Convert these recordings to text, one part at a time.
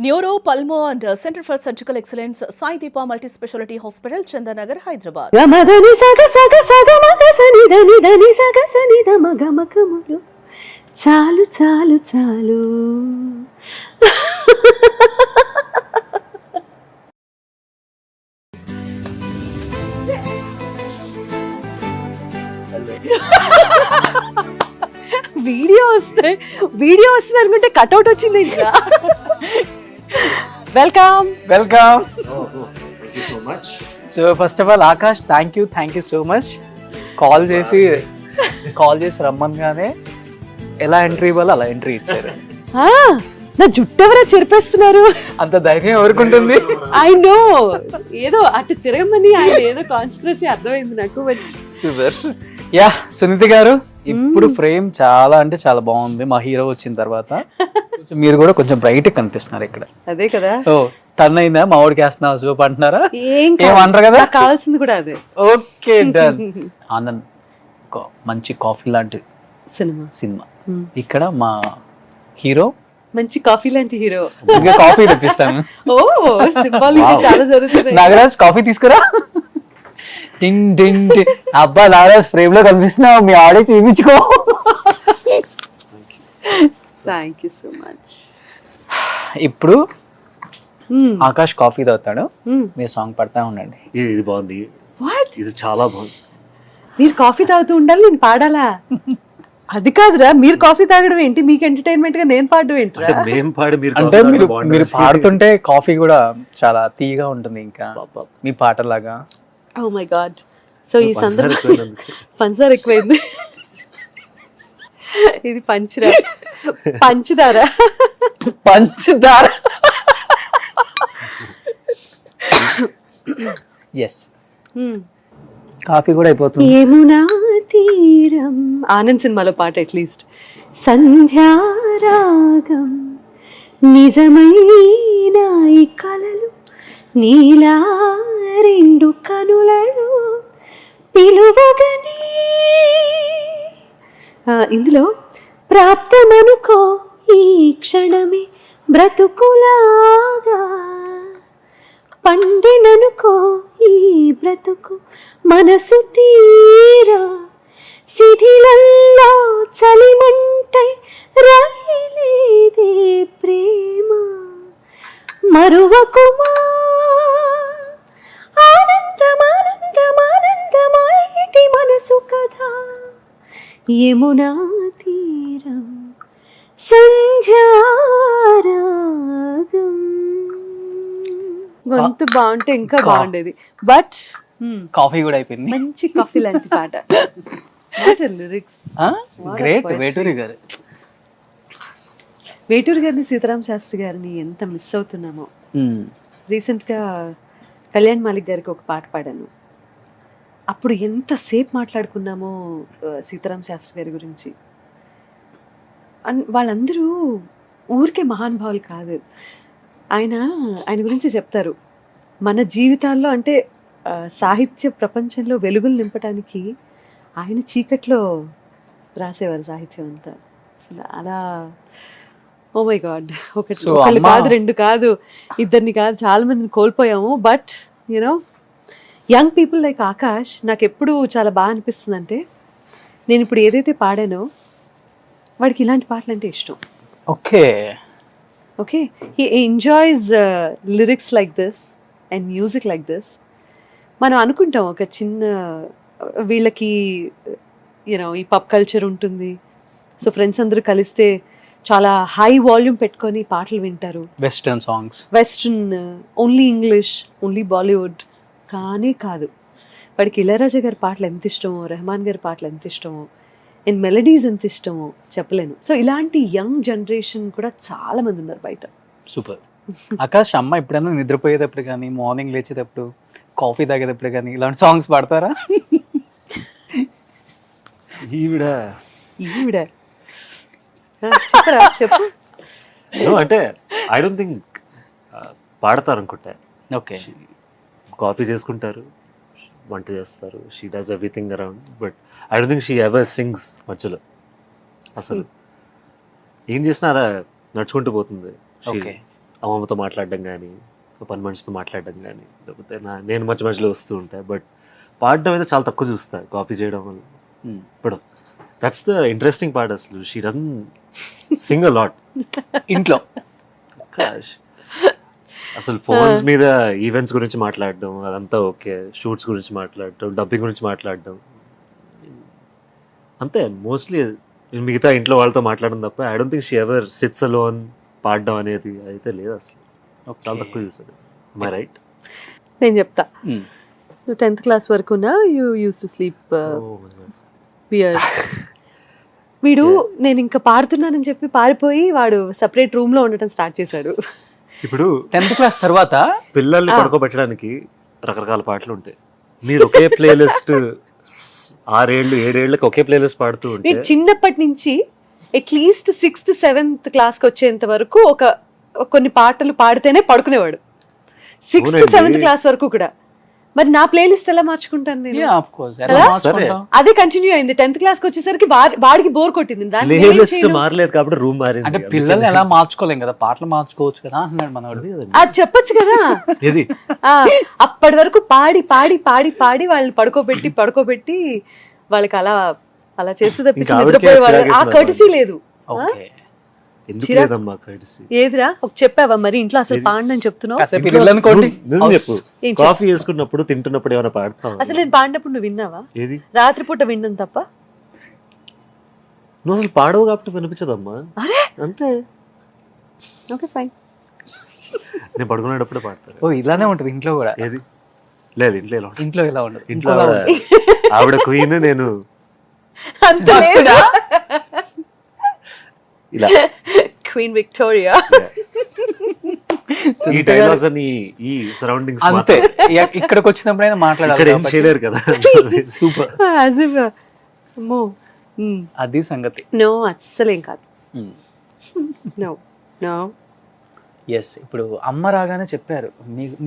Neuro pulmo and centre for surgical excellence Sai Deepa multi speciality hospital Chandanagar Hyderabad. గమదని సగ సగ సగ మగ సని దని దని సగ సని ద మగ మకములు చాలు చాలు చాలు. వీడియో వస్తుంది అనుకుంటే కట్అవుట్ వచ్చింది ఇంకా. Welcome. Thank you so much. So first of all Akash thank you so much. Call చేసి రమ్మనగానే ఎలా ఎంట్రీ ఇవ్వాలో అలా ఎంట్రీ ఇచ్చారు. నా జుట్టు ఎవరో చెరిపేస్తున్నారు. అంత ధైర్యం ఎవరుకుంటుంది? ఐ నో, ఏదో అటు తిరగమని ఆయన ఏదో కాన్స్పిరసీ అర్థమైంది నాకు. సూపర్. యా సునీత గారు, ఇప్పుడు ఫ్రేమ్ చాలా అంటే చాలా బాగుంది. మా హీరో వచ్చిన తర్వాత మీరు కూడా కొంచెం బ్రైట్ కనిపిస్తున్నారు ఇక్కడ. అదే కదా. ఓ టర్న్ అయిందా? మా వాడికి వేస్తున్నావు సూప్ అంటున్నారా? ఏమంటారు కదా, కావాల్సింది కూడా అదే. Okay done. ఆనంద్ మంచి కాఫీ లాంటి సినిమా. ఇక్కడ మా హీరో మంచి కాఫీ లాంటి హీరో. కాఫీ తెప్పిస్తాను. ఓ సింబాలిక్ చాలా జరుగుతుంది. నాగరాజ్ కాఫీ తీసుకురా. టింగ్ టింగ్ టింగ్. అబ్బా నాగరాజ్ ఫ్రేమ్ లో కనిపిస్తున్నావు, మీ ఆడే చూపించుకో. Thank you so much. ఇప్పుడు ఆకాష్ కాఫీ తాగుతాడు, మీరు సాంగ్ పడతా ఉండండి. ఇది బాగుంది. వాట్? ఇది చాలా బాగుంది. మీరు కాఫీ తాగుతూ ఉండాలి, నేను పాడాలా? అది కాదురా, మీరు కాఫీ తాగడం ఏంటి, మీకు ఎంటర్టైన్మెంట్ గా నేను పాడడం ఏంట్రా? మేము పాడి అంటే మీరు పాడుతుంటే కాఫీ కూడా చాలా తీయగా ఉంటుంది, ఇంకా మీ పాటలాగా. Oh my god. సో ఈ సందర్భంగా పంచదార ఎక్కువైంది. ఇది పంచదార. ఎస్, కాఫీ కూడా అయిపోతుంది. యమునా తీరం, ఆనంద్ సినిమాలో పాట. అట్లీస్ట్ సంధ్యారాగం నిజమైన ఈ కలలు నీలా రెండు కనులలో పిలువగని. ఇందులో ప్రాప్తమనుకో ఈ క్షణమే బ్రతుకులాగా, పండిననుకో ఈ బ్రతుకు మనసు తీరా, శిథిలల్లో చలిమంటై రగిలేదే ప్రేమ మరువకుమా. ఆనందమానందమానందమాయిటి మనసు కదా, యమునా తీరం సంధ్యారాగం. గొంతు బాగుంటే ఇంకా బాగుండేది, బట్ కాఫీ కూడా అయిపోయింది. మంచి కాఫీ లాంటి పాట. Lyrics great. వేటూరు గారిని, సీతారామ శాస్త్రి గారిని ఎంత మిస్ అవుతున్నామో. రీసెంట్ గా కళ్యాణ్ మాలిక్ గారికి ఒక పాట పాడాను. అప్పుడు ఎంతసేపు మాట్లాడుకున్నామో సీతారామ శాస్త్రి గారి గురించి. వాళ్ళందరూ ఊరికే మహానుభావులు కాదు. ఆయన గురించి చెప్తారు, మన జీవితాల్లో అంటే సాహిత్య ప్రపంచంలో వెలుగులు నింపడానికి ఆయన చీకట్లో రాసేవారు సాహిత్యం అంతా. అసలు అలా ఓ మై గాడ్, ఒకళ్ళు కాదు, రెండు కాదు, ఇద్దరిని కాదు, చాలా మందిని కోల్పోయాము. But you know young people like Akash నాకు ఎప్పుడు చాలా బాగా అనిపిస్తుంది. అంటే నేను ఇప్పుడు ఏదైతే పాడానో వాడికి ఇలాంటి పాటలు అంటే ఇష్టం. Okay, he enjoys lyrics like this and music like this. మనం అనుకుంటాం ఒక చిన్న వీళ్ళకి యూనో ఈ పబ్ కల్చర్ ఉంటుంది, సో ఫ్రెండ్స్ అందరూ కలిస్తే చాలా హై వాల్యూమ్ పెట్టుకొని పాటలు వింటారు, western songs, western, only English, only Bollywood. కానీ కాదు, వాడికి ఇళయరాజా గారి పాటలు ఎంత ఇష్టమో, రెహమాన్ గారి పాటలు ఎంత ఇష్టమో, అండ్ మెలడీస్ ఎంత ఇష్టమో చెప్పలేను. సో ఇలాంటి యంగ్ జనరేషన్ కూడా చాలా మంది ఉన్నారు బయట. సూపర్. ఆకాష్, అమ్మ ఎప్పుడైనా నిద్రపోయేటప్పుడు కానీ, మార్నింగ్ లేచేటప్పుడు, కాఫీ తాగేటప్పుడు కానీ ఇలాంటి సాంగ్స్ పాడతారా? ఈవిడ చెప్పరా, చెప్పు. అంటే ఐ డోంట్ థింక్ పాడతారు అనుకుంటా. ఓకే, కాఫీ చేసుకుంటారు, వంట చేస్తారు, she does everything around, but I don't think she ever sings మధ్యలో. అసలు ఏం చేసినా అలా నడుచుకుంటూ పోతుంది. ఓకే, అమ్మమ్మతో మాట్లాడడం కానీ పని మనిషితో మాట్లాడడం కానీ లేకపోతే నేను మధ్య మధ్యలో వస్తూ ఉంటాయి. బట్ పాడడం అయితే చాలా తక్కువ చూస్తా కాపీ చేయడం వల్ల. ఇప్పుడు దట్స్ ద ఇంట్రెస్టింగ్ పార్ట్. అసలు she doesn't Singh a lot ఇంట్లో. అసలు ఫోన్స్ మీద ఈవెంట్స్ గురించి మాట్లాడడం అదంతా ఓకే, షూట్స్ గురించి మాట్లాడడం, డబ్బింగ్ గురించి మాట్లాడడం అంతే. మోస్ట్లీ మిగతా ఇంట్లో వాళ్ళతో మాట్లాడడం తప్ప I don't think she ever sits alone పాడడం అనేది అయితే లేదు అసలు. చాలా తక్కువ చూసాడు. My right? నేను చెప్తా. నువ్వు 10th క్లాస్ వరకునా you use to sleep bear. వీడు నేను ఇంకా పాడుతున్నానని చెప్పి పారిపోయి వాడు సపరేట్ రూమ్ లో ఉండటం స్టార్ట్ చేశాడు. ఇప్పుడు 10th క్లాస్ తర్వాత పిల్లల్ని పడుకోబెట్టడానికి రకరకాల పాటలు ఉంటాయి. మీరు ఒకే ప్లేలిస్ట్ 6 ఏళ్ళు 7 ఏళ్ళకి ఒకే ప్లేలిస్ట్ పాడుతూ ఉంటే వీడు చిన్నప్పటి నుంచి అట్లీస్ట్ 6th 7th క్లాస్కి వచ్చేంత వరకు కొన్ని పాటలు పాడితేనే పడుకునేవాడు. 6th అవునండి. 7th క్లాస్ వరకు కూడా. మరి నా ప్లేలిస్ట్ ఎలా మార్చుకుంటాను నేను? Yeah, of course. ఎలా కదా? మార్చుకుంటాం? అదే కంటిన్యూ అయింది. 10th క్లాస్కి వచ్చేసరికి వాడికి బోర్ కొట్టింది. దాన్ని నేనేం ప్లేలిస్ట్ చేయను? మారలేదు కాబట్టి రూమ్ మారింది. అంటే పిల్లల్ని ఎలా మార్చుకోలేం కదా, పాటలు మార్చుకోవచ్చు కదా అంటున్నాడు మనవాడు. అది చెప్పొచ్చు కదా. ఏది ఆ, అప్పటి వరకు పాడి పాడి పాడి పాడి వాళ్ళని పడుకోబెట్టి వాళ్ళకి అలా చేస్తే తప్పించి ఇంకా ఆవిడకే నిద్రపోయేవాళ్ళు. ఆ చిరాకేస్తుంది కర్టసీ లేదు. ఓకే, ఎందుకు చిరాకు. లేదమ్మా కడిసి? ఏదిరా ఒక చెప్పావా మరి ఇంట్లో అసలు పాడనని చెప్తున్నావు? కాసేపు ఇల్లు అనుకోండి. నిజం చెప్పు. ఏం చెప్పు? కాఫీ వేసుకున్నప్పుడు తింటున్నప్పుడు ఏమైనా పాడతావు? అసలు నేను పాడినప్పుడు నువ్వు విన్నావా? ఏది రాత్రిపూట విన్నాను తప్ప. నువ్వు అసలు పాడవు కాబట్టి వినిపించదమ్మా. అరే అంతే. Okay fine. నేను పడుకునేటప్పుడే పాడతాను. ఓ ఇలానే ఉంటుంది ఇంట్లో కూడా. ఏది లేదు ఇంట్లో ఎలా ఉంటుంది? ఇంట్లో ఇలా ఉండదు. ఇంట్లో ఆవిడ క్వీన్, నేను అంత లేదా? ఇలా. Queen Victoria. ఈ డైలాగ్స్ అని ఈ సరౌండింగ్స్ అంతే. ఇక్కడికి వచ్చినప్పుడైనా ఇక్కడ మాట్లాడాలి ఏం చేయలేరు కదా. సూపర్. As if, అమ్మో. అది సంగతి. నో అస్సలేం కాదు. నో ఎస్, ఇప్పుడు అమ్మ రాగానే చెప్పారు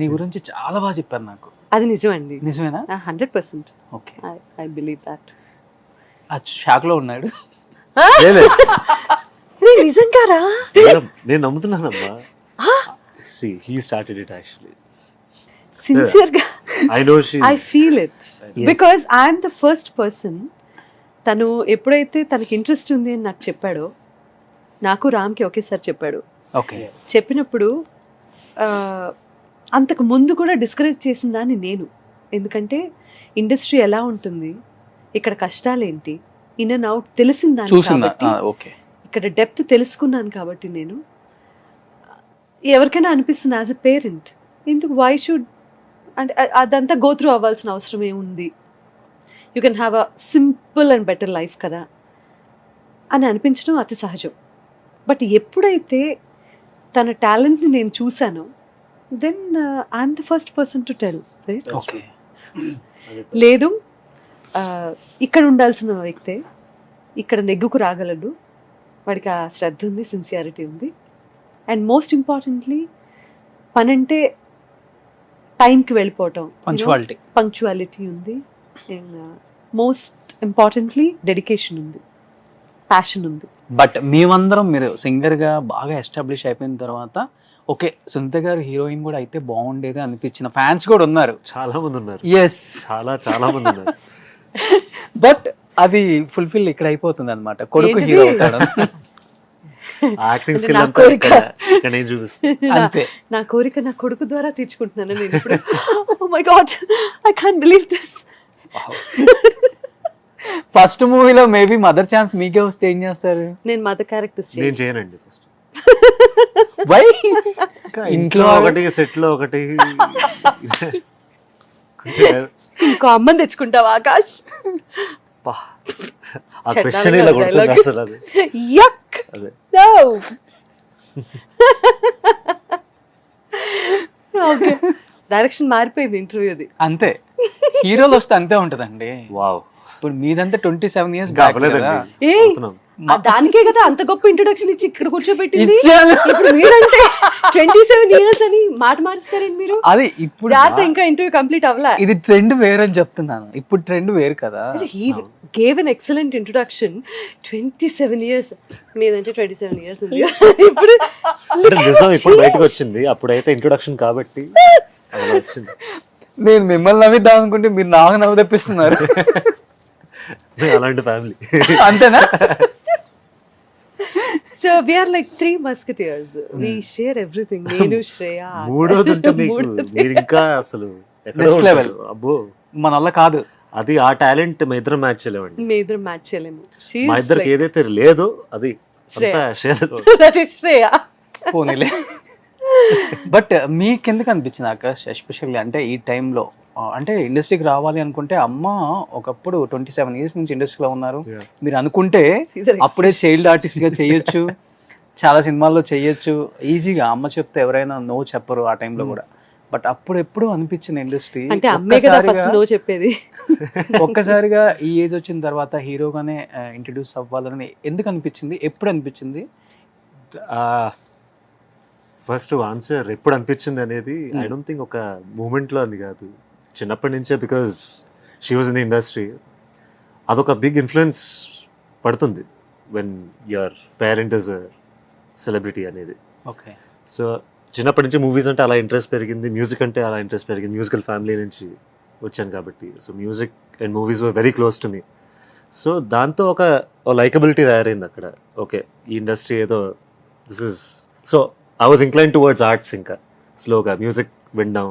నీ గురించి చాలా బాగా చెప్పారు నాకు. అది నిజం అండి. నిజమేనా? 100%. Okay, I believe that. ఆ షాక్ లో ఉన్నాడు. లేదు, నిజంగారా? నేను నమ్ముతున్నానమ్మా. He started it actually. సిన్సియర్గా I know she. I feel it. Yes. Because I'm the first person. తను ఎప్పుడైతే తనకి ఇంట్రెస్ట్ ఉంది అని నాకు చెప్పాడో, నాకు రామ్కి ఒకేసారి చెప్పాడు. ఓకే, చెప్పినప్పుడు అంతకు ముందు కూడా డిస్కరేజ్ చేసిన దాన్ని నేను. ఎందుకంటే ఇండస్ట్రీ ఎలా ఉంటుంది, ఇక్కడ కష్టాలేంటి, ఇన్ అండ్ అవుట్ తెలిసిన దాన్ని చూసిందా? కాబట్టి, ఓకే, ఇక్కడ డెప్త్ తెలుసుకున్నాను కాబట్టి నేను ఎవరికైనా అనిపిస్తుంది యాజ్ ఎ పేరెంట్, ఎందుకు వై షుడ్ అంటే అదంతా గో త్రూ అవ్వాల్సిన అవసరం ఏముంది, you can have a simple and better life కదా అని అనిపించడం అతి సహజం. బట్ ఎప్పుడైతే తన టాలెంట్ని నేను చూశానో, then I'm the first person to tell right. Okay. లేదు ఇక్కడ ఉండాల్సిన వ్యక్తే ఇక్కడ నెగ్గుకు రాగలడు, వాడికి ఆ శ్రద్ధ ఉంది, సిన్సియారిటీ ఉంది, అండ్ మోస్ట్ ఇంపార్టెంట్లీ పనంటే టైంకి వెళ్ళిపోవటం, పంక్చువాలిటీ ఉంది, అండ్ మోస్ట్ ఇంపార్టెంట్లీ డెడికేషన్ ఉంది, ప్యాషన్ ఉంది. బట్ మేమందరం మీరు సింగర్ గా బాగా ఎస్టాబ్లిష్ అయిపోయిన తర్వాత ఓకే సునీత గారు హీరోయిన్ కూడా అయితే బాగుండేది అనిపించిన ఫ్యాన్స్ కూడా ఉన్నారు, చాలా మంది ఉన్నారు. ఎస్, చాలా మంది ఉన్నారు. బట్ అది ఫుల్ఫిల్ ఇక్కడ అయిపోతుంది అనమాట. కొడుకు ఏంటిది? హీరో అవుతాడు యాక్టింగ్ అంటే స్కిల్ నా అంతా కోరిక. ఇక్కడ నేను చూపిస్తాను. అంతే. నా కోరిక నా కొడుకు ద్వారా తీర్చుకుంటున్నాను నేను ఇప్పుడు. Oh my god, I can't believe this. First మూవీలో మేబీ మదర్ ఛాన్స్ మీకే వస్తే ఏం చేస్తారు? నేను మదర్ క్యారెక్టర్స్ నేను చేయనండి. First why? ఇంట్లో ఒకటి, సెట్ లో ఒకటి, కొంచెం ఇంకో అమ్మని తెచ్చుకుంటావా ఆకాష్? పా, ఆ క్వశ్చన్ ఇలా కొడుతుంది అసలు. అది యక్. అదే నో. ఓకే, డైరెక్షన్ మారిపోయింది ఇంటర్వ్యూది. అంతే, హీరోలు వస్తే అంతే ఉంటదండి. వావ్. ఇప్పుడు మీదంతా 27 years బ్యాక్ కదా. ఏ అవుతున్నాం. దానికే కదా అంత గొప్ప ఇంట్రొడక్షన్ ఇచ్చి ఇక్కడ కూర్చోబెట్టింది. ఇచ్చాను. ఇప్పుడు మీరంటే 27 years అని మాట మారుస్తారేంటి మీరు? అది ఇప్పుడు జాగ్రత్త, ఇంకా ఇంటర్వ్యూ కంప్లీట్ అవ్వలే. ఇది ట్రెండ్ వేరు అని చెప్తున్నాను. ఇప్పుడు ట్రెండ్ వేరు కదా. gave an excellent introduction. 27 years. మీదంటే 27 years ఉంది. ఇప్పుడు అంటే నిజం ఇప్పుడు బయటకు వచ్చింది, అప్పుడైతే ఇంట్రొడక్షన్ కాబట్టి అలా వచ్చింది. నేను మిమ్మల్ని నవ్విద్దాం అనుకుంటే మీరు నాకు నవ్వు తెప్పిస్తున్నారు. అలాంటి ఫ్యామిలీ. అంతేనా? So we are like 3 musketeers. We share everything. నేను శ్రేయ. మూడోది ఉంటే మీకు మీరు ఇంకా అసలు నెక్స్ట్ లెవెల్. అబ్బో మన వల్ల కాదు అది. ఆ టాలెంట్ మా ఇద్దరం మ్యాచ్ చేయలేమండి. మీ ఇద్దరు మ్యాచ్ చేయలేము. మా ఇద్దరికి ఏదైతే లేదో అది అంతా షేర్. That is Shreya. పోనీలే. బట్ మీకెందుకు అనిపించింది ఆకాష్ ఎస్పెషల్లీ అంటే ఈ టైంలో అంటే ఇండస్ట్రీకి రావాలి అనుకుంటే అమ్మ ఒకప్పుడు 27 years నుంచి ఇండస్ట్రీలో ఉన్నారు, మీరు అనుకుంటే అప్పుడే చైల్డ్ ఆర్టిస్ట్ గా చేయొచ్చు, చాలా సినిమాల్లో చేయొచ్చు ఈజీగా. అమ్మ చెప్తే ఎవరైనా నో చెప్పరు ఆ టైంలో కూడా. బట్ అప్పుడు ఎప్పుడు అనిపించింది ఇండస్ట్రీ అంటే అమ్మే కదా ఫస్ట్ నో చెప్పేది. ఒక్కసారిగా ఈ ఏజ్ వచ్చిన తర్వాత హీరోగానే ఇంట్రడ్యూస్ అవ్వాలని ఎందుకు అనిపించింది, ఎప్పుడు అనిపించింది? ఫస్ట్ ఆన్సర్ ఎప్పుడు అనిపించింది అనేది ఐ డోంట్ థింక్ ఒక మూమెంట్లో అని కాదు, చిన్నప్పటి నుంచే. Because she was in the industry. అదొక బిగ్ ఇన్ఫ్లుయెన్స్ పడుతుంది when your parent is celebrity అనేది. ఓకే. సో చిన్నప్పటి నుంచి మూవీస్ అంటే అలా ఇంట్రెస్ట్ పెరిగింది, మ్యూజిక్ అంటే అలా ఇంట్రెస్ట్ పెరిగింది. మ్యూజికల్ ఫ్యామిలీ నుంచి వచ్చాను కాబట్టి so music and movies were very close to me. So దాంతో ఒక లైకబిలిటీ తయారైంది అక్కడ. ఓకే ఈ ఇండస్ట్రీ ఏదో this is. So I was inclined towards arts. ఇంకా స్లోగా మ్యూజిక్ వినడం,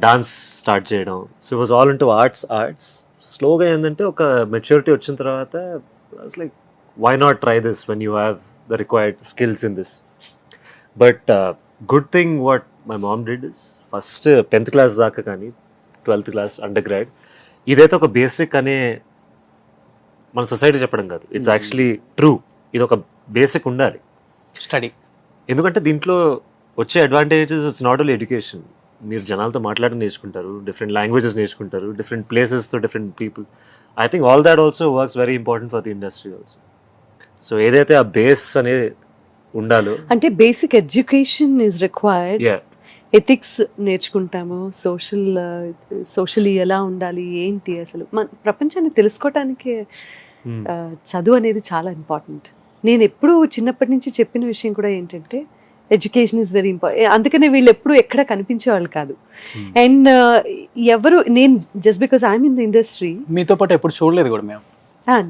డాన్స్ స్టార్ట్ చేయడం. So was all into arts. స్లోగా ఏంటంటే ఒక మెచ్యూరిటీ వచ్చిన తర్వాత like why not try this when you have the required skills in this. But good thing what my mom did is first 10th class దాకా కానీ 12th class under grad ఇదైతే ఒక basic అనే మన సొసైటీ చెప్పడం కాదు, ఇట్స్ యాక్చువల్లీ ట్రూ. ఇది ఒక బేసిక్ ఉండాలి స్టడీ. ఎందుకంటే దీంట్లో వచ్చే advantages it's not only education. మీరు జనాలతో మాట్లాడడం నేర్చుకుంటారు, డిఫరెంట్ లాంగ్వేజెస్ నేర్చుకుంటారు, డిఫరెంట్ ప్లేసెస్తో different people. I think all that also works very important for the industry also. So ఏదైతే ఆ బేస్ అనేది ఉండాలో అంటే basic education is required. Ethics నేర్చుకుంటాము, సోషల్లీ ఎలా ఉండాలి ఏంటి అసలు మన ప్రపంచాన్ని తెలుసుకోవటానికి చదువు అనేది చాలా ఇంపార్టెంట్. నేను ఎప్పుడు చిన్నప్పటి నుంచి చెప్పిన విషయం కూడా ఏంటంటే ఎడ్యుకేషన్ ఈజ్ వెరీ ఇంపార్టెంట్. అందుకనే వీళ్ళు ఎప్పుడు ఎక్కడ కనిపించేవాళ్ళు కాదు. అండ్ ఎవరు నేను just because I'm in the industry మీతో పాటు ఎప్పుడు చూడలేదు కూడా మేము.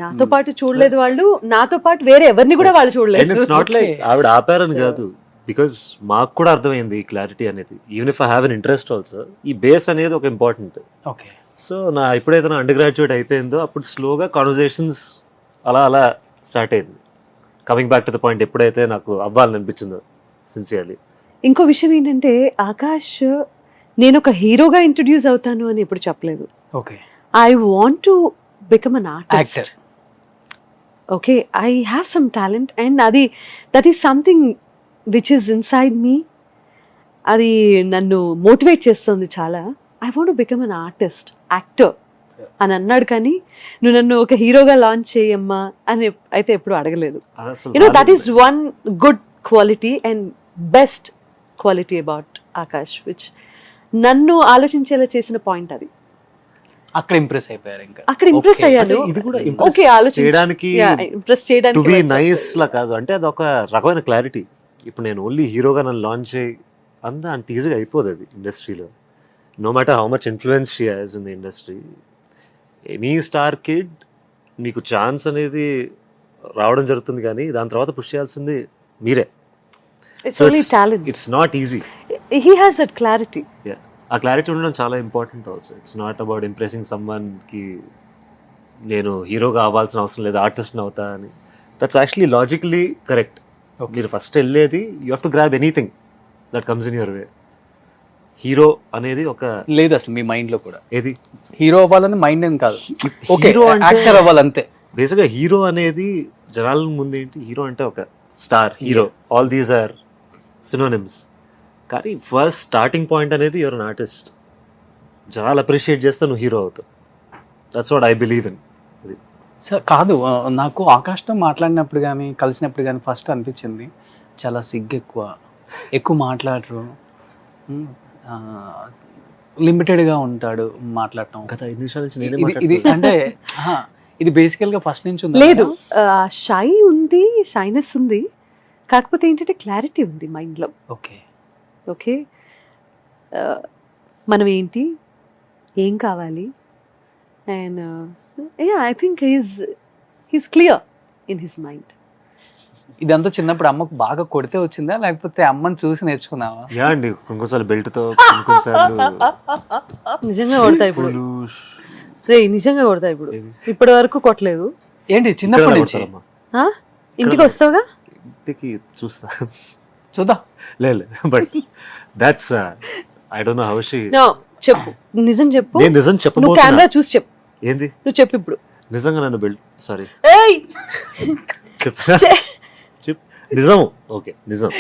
నాతో పాటు చూడలేదు వాళ్ళు, నాతో పాటు వేరే ఎవరిని కూడా వాళ్ళు చూడలేదు. ఇట్స్ నాట్ లైక్ ఆవిడ ఆపారని కాదు, బికాస్ మాకు కూడా అర్థమైంది ఈ క్లారిటీ అనేది. Even if I have an interest also ఈ బేస్ అనేది ఒక ఇంపార్టెంట్. ఓకే. సో ఎప్పుడైతే నా అండర్ గ్రాడ్యుయేట్ అయిపోయిందో అప్పుడు స్లోగా కాన్వర్జేషన్స్ అలా స్టార్ట్ అయింది. Coming back to the point, ఎప్పుడైతే నాకు అవ్వాలని అనిపించిందో సిన్సియర్లీ. ఇంకో విషయం ఏంటంటే ఆకాష్ నేను ఒక హీరోగా ఇంట్రడ్యూస్ అవుతాను అని ఎప్పుడు చెప్పలేదు. Okay. I want to become an artist. Okay, I have some talent and that is something which is inside me. అది నన్ను మోటివేట్ చేస్తుంది చాలా. I want to become an artist, actor అని అన్నాడు. కానీ నువ్వు నన్ను ఒక హీరోగా లాంచ్ చేయమ్మా అని అయితే ఎప్పుడు అడగలేదు. That is one good quality and best quality about Akash which నన్ను ఆలోచించేలా చేసిన పాయింట్ అది. అక్కడ ఇంప్రెస్ అయిపోయారు. ఇంకా అక్కడ ఇంప్రెస్ అయ్యాను. ఇది కూడా ఇంప్రెస్ చేయడానికి టు బి నైస్ లా కాదు, అంటే అది ఒక రకమైన క్లారిటీ. ఇప్పుడు నేను ఓన్లీ హీరోగా నన్ను లాంచ్ చేయి అంత ఈజీగా అయిపోదు అది ఇండస్ట్రీలో. No matter how much influence she has in the industry. Any star kid మీకు ఛాన్స్ అనేది రావడం జరుగుతుంది, కానీ దాని తర్వాత పుష్ చేయాల్సింది మీరే. It's not easy. He has that clarity. ఆ క్లారిటీ ఉండడం చాలా important also. It's not about impressing సమ్వన్కి నేను హీరోగా అవ్వాల్సిన అవసరం లేదు, ఆర్టిస్ట్ని అవుతా అని. That's actually logically correct. మీరు ఫస్ట్ వెళ్ళేది you have to grab anything that comes in your way. Hero అనేది ఒక లేదు అసలు మీ మైండ్ లో కూడా. ఏది హీరో అవ్వాలని మైండ్ ఏం కాదు, హీరో యాక్టర్ అవ్వాలంతే. బేసిక్గా హీరో అనేది జనాల ముందు ఏంటి, హీరో అంటే ఒక star hero, all these are synonyms. కానీ ఫస్ట్ స్టార్టింగ్ పాయింట్ అనేది యువర్ అన్ ఆర్టిస్ట్. జనాలు అప్రిషియేట్ చేస్తే నువ్వు హీరో అవుతావు. That's what I believe in. Sir కాదు, నాకు ఆకాష్తో మాట్లాడినప్పుడు కానీ కలిసినప్పుడు కానీ ఫస్ట్ అనిపించింది చాలా సిగ్గు ఎక్కువ మాట్లాడరు, లిమిటెడ్ గా ఉంటాడు మాట్లాడటం. గత 5 నిమిషాల నుంచి నేనే ఇది అంటే ఇది బేసికల్ గా ఫస్ట్ నుంచి ఉంది లేదు, షై ఉంది, షైనెస్ ఉంది, కాకపోతే ఏంటంటే క్లారిటీ ఉంది మైండ్లో. ఓకే ఓకే, మనం ఏంటి, ఏం కావాలి, and I think he's clear in his mind. ఇదంతా చిన్నప్పుడు అమ్మకు బాగా కొడితే వచ్చిందా లేకపోతే అమ్మని చూసి నేర్చుకున్నావా? యా అండి, కొన్నిసార్లు బెల్ట్ తో, కొన్నిసార్లు నిజంగా కొడతా ఇప్పుడు, రే నిజంగా కొడతా ఇప్పుడు. ఇప్పటి వరకు కొట్టలేదు. ఏంటి చిన్నప్పటి నుంచి? ఆ? ఇంటికి వస్తావుగా? ఇంటికి చూస్తా, చూద్దాం. లేదు but that's I don't know how she. No, చెప్పు, నిజం చెప్పు. నేను నిజం నువ్వు చెప్పబోతున్నా. కెమెరా చూసి చెప్పు. ఏంది? నువ్వు చెప్పు ఇప్పుడు. నిజంగా నన్ను బెల్ట్, సారీ ఏయ్ చెప్తా, చెప్ నిజం. ఓకే నిజం,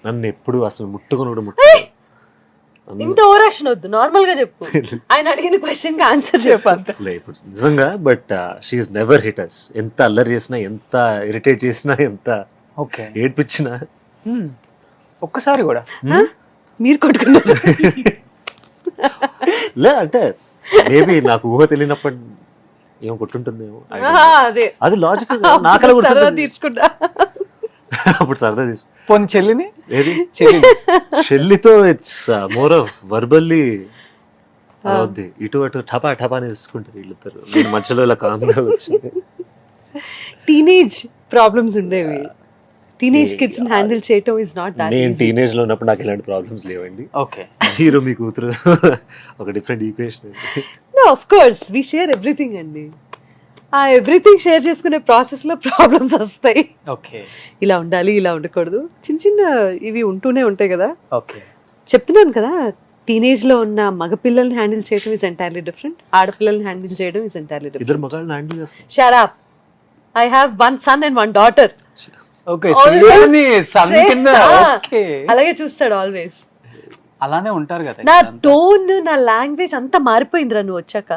నన్ను ఎప్పుడు అసలు ముట్టుకొని కూడా ఇంత ఓవరాక్షన్ వద్దు, నార్మల్ గా చెప్పు. ఆయన అడిగిన క్వశ్చన్ కి ఆన్సర్ చెప్పు అంత. ఇప్పుడు నిజంగా బట్ షీఈస్ నెవర్ హిట్ అస్. ఎంత అల్లరి చేసినా, ఎంత ఇరిటేట్ చేసినా, ఎంత ఓకే ఏడ్పించినా, ఒక్కసారి కూడా మీరు కొట్టుకున్నారు. లే అంటే మేబీ నాకు ఊహ తెలియనప్పుడు ఏమో కొట్టుంటుందేమో. I don't know. అదే అది లాజికల్ నాకలా సరదా గుర్తుంది. తీర్చుకుంటా. అప్పుడు సరదా తీసుకు పోనీ చెల్లిని ఏది చెల్లిని చెల్లితో ఇట్స్ మోర్ ఆఫ్ వర్బల్లీ అవుద్ది. ఇటు అటు టపా టపా అని తీసుకుంటారు వీళ్ళిద్దరు. నేను మధ్యలో ఇలా కామ్గా వచ్చి టీనేజ్ ప్రాబ్లమ్స్ ఉండేవి. టీనేజ్ కిడ్స్ హ్యాండిల్ చేయటం ఇస్ నాట్ దట్ నేను ఈజీ. టీనేజ్ లో ఉన్నప్పుడు నాకు ఇలాంటి ప్రాబ్లమ్స్ లేవండి. ఓకే హీరో మీ కూతురు ఒక different equation. No of course we share everything అండి. ఆ ఎవ్రీథింగ్ షేర్ చేసుకునే ప్రాసెస్ లో ప్రాబ్లమ్స్ వస్తాయి. ఓకే ఇలా ఉండాలి, ఇలా ఉండకూడదు, చిన్న చిన్న ఇవి ఉంటూనే ఉంటాయి కదా. ఓకే చెప్తున్నాను కదా, టీనేజ్ లో ఉన్న మగపిల్లల్ని హ్యాండిల్ చేయడం ఇస్ ఎంటైర్లీ డిఫరెంట్, ఆడపిల్లల్ని హ్యాండిల్ చేయడం ఇస్ ఎంటైర్లీ డిఫరెంట్. ఇద్దరు మగాళ్ళని హ్యాండిల్ చేస్తాను. Shut up. I have 1 son and 1 daughter. Okay Always son say- కింద ఓకే అలాగే చూస్తాడు ఆల్వేస్. అలానే ఉంటారు కదా నా ఇక్కడంతా. టోన్, నా లాంగ్వేజ్ అంతా మారిపోయిందిరా నువ్వు వచ్చాక.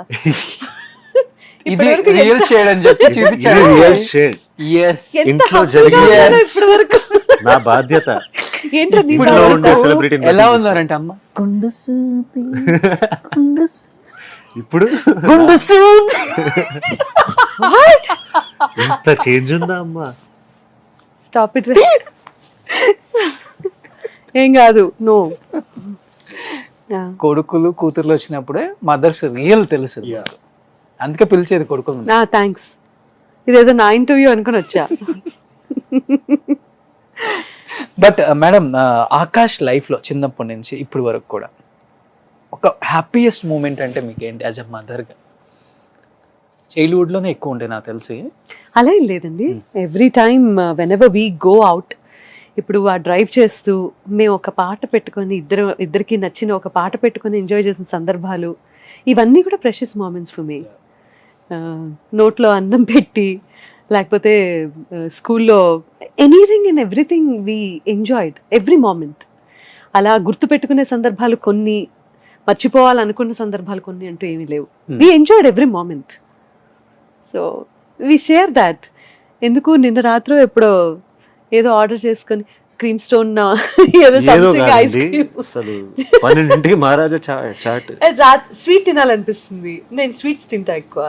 ఇది ఇప్పటివరకు రియల్ షేడ్ అని చెప్పి చూపించారు. Real shade Yes. ఎంత ఇంట్లో హక్కుగా జరిగే ఉన్నారో Yes. ఇప్పటి వరకు. నా బాధ్యత. ఏంటో నీ ఇంట్లో బాధ? ఉండే సెలబ్రిటీ ఎలా ఉన్నారంటే అమ్మ ఇప్పుడు What? ఇంత చేంజ్ ఉందా అమ్మా? Stop it. ఏం కాదు, నో. కొడుకులు కూతుర్లు వచ్చినప్పుడే మదర్స్ రియల్ తెలుసు. అందుకే పిలిచేది కొడుకులు. థ్యాంక్స్. ఇదేదో నా ఇంటర్వ్యూ అనుకుని వచ్చా. బట్ మేడం, ఆకాష్ లైఫ్ లో చిన్నప్పటి నుంచి ఇప్పటి వరకు కూడా ఒక హ్యాపీయెస్ట్ మూమెంట్ అంటే మీకు ఏంటి యాజ్ ఎ మదర్ గా? చైల్డ్హుడ్ లోనే ఎక్కువ ఉండే నాకు తెలిసి. అలా ఏం లేదండి, every time when ever we go out, ఇప్పుడు ఆ డ్రైవ్ చేస్తూ మేము ఒక పాట పెట్టుకొని ఇద్దరికి నచ్చిన ఒక పాట పెట్టుకొని ఎంజాయ్ చేసిన సందర్భాలు, ఇవన్నీ కూడా ప్రెషియస్ మూమెంట్స్ ఫర్ మీ. నోట్లో అన్నం పెట్టి, లేకపోతే స్కూల్లో anything and everything we enjoyed every moment. అలా గుర్తు పెట్టుకునే సందర్భాలు కొన్ని, మర్చిపోవాలనుకున్న సందర్భాలు కొన్ని అంటూ ఏమీ లేవు. We enjoyed every moment. So we share that. ఎందుకు నిన్న రాత్రి ఎప్పుడో ఏదో ఆర్డర్ చేసుకొని క్రీమ్ స్టోన్ ఏదో ఏదో సంథింగ్ ఐస్ కాదండి, క్రీమ్, అసలు 12ంటికి మహారాజా చాట్. స్వీట్ తినాలనిపిస్తుంది. నేను స్వీట్స్ తింటా ఎక్కువ,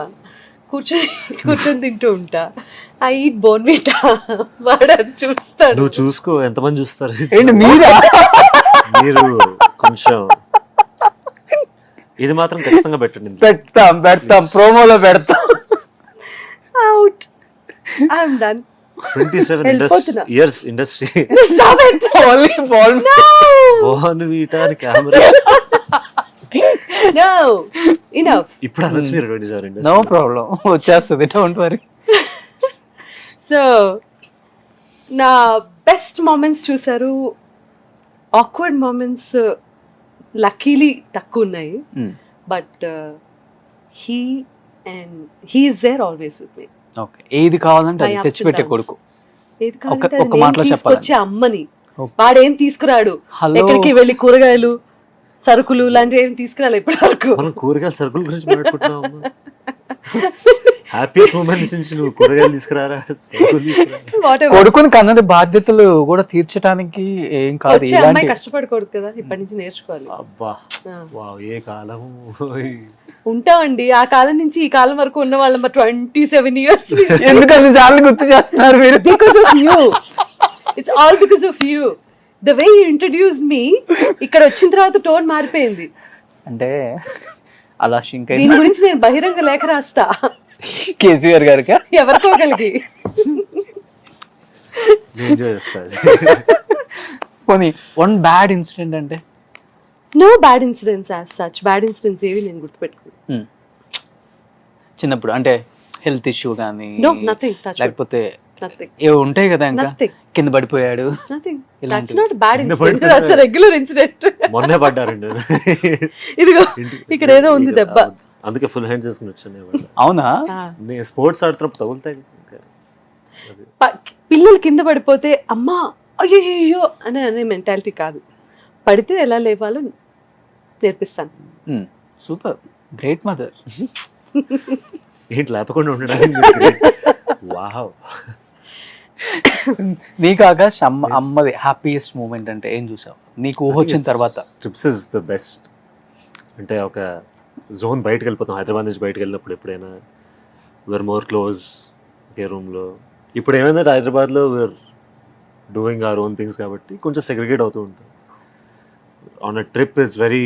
కూర్చొని తింటూ ఉంటా. I eat Bournvita. వాడు అది చూస్తాడు. నువ్వు చూసుకో, ఎంతమంది చూస్తారు? ఏంటి మీరా? మీరు కొంచెం ఇది మాత్రం ఖచ్చితంగా పెట్టండి. పెడతాం ప్రోమోలో పెడతాం. అవుట్. I'm done. 27 వెళ్ళిపోతున్నా. years industry. Stop it. Mohan వీటా అని కెమెరా. No. Enough. ఇప్పుడు అనొచ్చు మీరు 27 నో ఇండస్ట్రీ. ప్రాబ్లం, వచ్చేస్తుంది, డోంట్ వరీ. సో నా బెస్ట్ మూమెంట్స్ చూసారు. ఆక్వర్డ్ మూమెంట్స్ లక్కీలీ తక్కువ ఉన్నాయి, but he is there always with me. Okay, ఏది కావాలంటే అది My ups తెచ్చిపెట్టే and downs. కొడుకు. ఏది కావాలంటే ఒక అది నేను మాటలో తీసుకొచ్చే అమ్మని. Okay. వాడేం తీసుకురాడు, Hello. ఎక్కడికి వెళ్ళి కూరగాయలు, సరుకులు లాంటివి ఏం తీసుకురాలి ఇప్పటి వరకు. మనం కూరగాయల సరుకుల గురించి మాట్లాడుకుంటున్నాం. హ్యాపీయెస్ట్ మూమెంట్స్ నుంచి నువ్వు కూరగాయలు తీసుకురారా, సరుకులు తీసుకురారా. What ever. కొడుకుని కన్నది బాధ్యతలు కూడా తీర్చడానికి ఏం కాదు వచ్చే ఇలాంటి అమ్మాయి కష్టపడకూడదు కదా, ఇప్పటి నుంచి నేర్చుకోవాలి. అబ్బా ఆ. వావ్, ఏ కాలం. ఉంటామండి ఆ కాలం నుంచి ఈ కాలం వరకు ఉన్న వాళ్ళం 27 years. ఎందుకని చాలా గుర్తు చేస్తున్నారు మీరు? Because of you. It's all because of you. The way you introduced me, ఇక్కడ వచ్చిన తర్వాత టోన్ మారిపోయింది. అంటే అలా షింక్ దీని గురించి నేను బహిరంగ లేఖ రాస్తా కేసీఆర్ గారికి. ఎవరికో కలిగి. ఎంజాయ్ చేస్తాను. పోనీ వన్ బ్యాడ్ ఇన్సిడెంట్ అంటే No bad incidents as such. Bad incidents ఏవి నేను గుర్తుపెట్టుకోను. చిన్నప్పుడు అంటే హెల్త్ ఇష్యూ కానీ No, nothing. Touch wood. లేకపోతే Nothing. ఏవో ఉంటాయి కదా ఇంకా Nothing. కింద పడిపోయాడు. Nothing. ఇలాంటివి. That's not a bad కింద incident. పడిపోయాడు. That's a regular incident. మొన్నే పడ్డారండి. ఇదిగో ఇక్కడ ఏదో ఉంది దెబ్బ. అందుకే ఫుల్ హ్యాండ్ చేసుకుని వచ్చాను. అవునా? నేను స్పోర్ట్స్ ఆడుతున్నప్పుడు తగులుతాయి. పిల్లలు కింద పడిపోతే అమ్మా అయ్యో అనే మెంటాలిటీ కాదు. పడితే ఎలా లేవాలో నేర్పిస్తాను. Super, great mother. ఏంటి లేపకుండా ఉండడానికి. వావ్. నీకు ఆకాష్ అమ్మది హ్యాపీయెస్ట్ మూమెంట్ అంటే ఏం చూసావు నీకు ఊహ వచ్చిన తర్వాత? Trips is the best. అంటే ఒక జోన్ బయటకు వెళ్ళిపోతాం. హైదరాబాద్ నుంచి బయటకు వెళ్ళినప్పుడు ఎప్పుడైనా వీఆర్ మోర్ క్లోజ్ ఒకే రూమ్లో. ఇప్పుడు ఏమైందంటే హైదరాబాద్లో we're doing our own things కాబట్టి కొంచెం సెగ్రిగేట్ అవుతూ ఉంటాం. On a trip it's very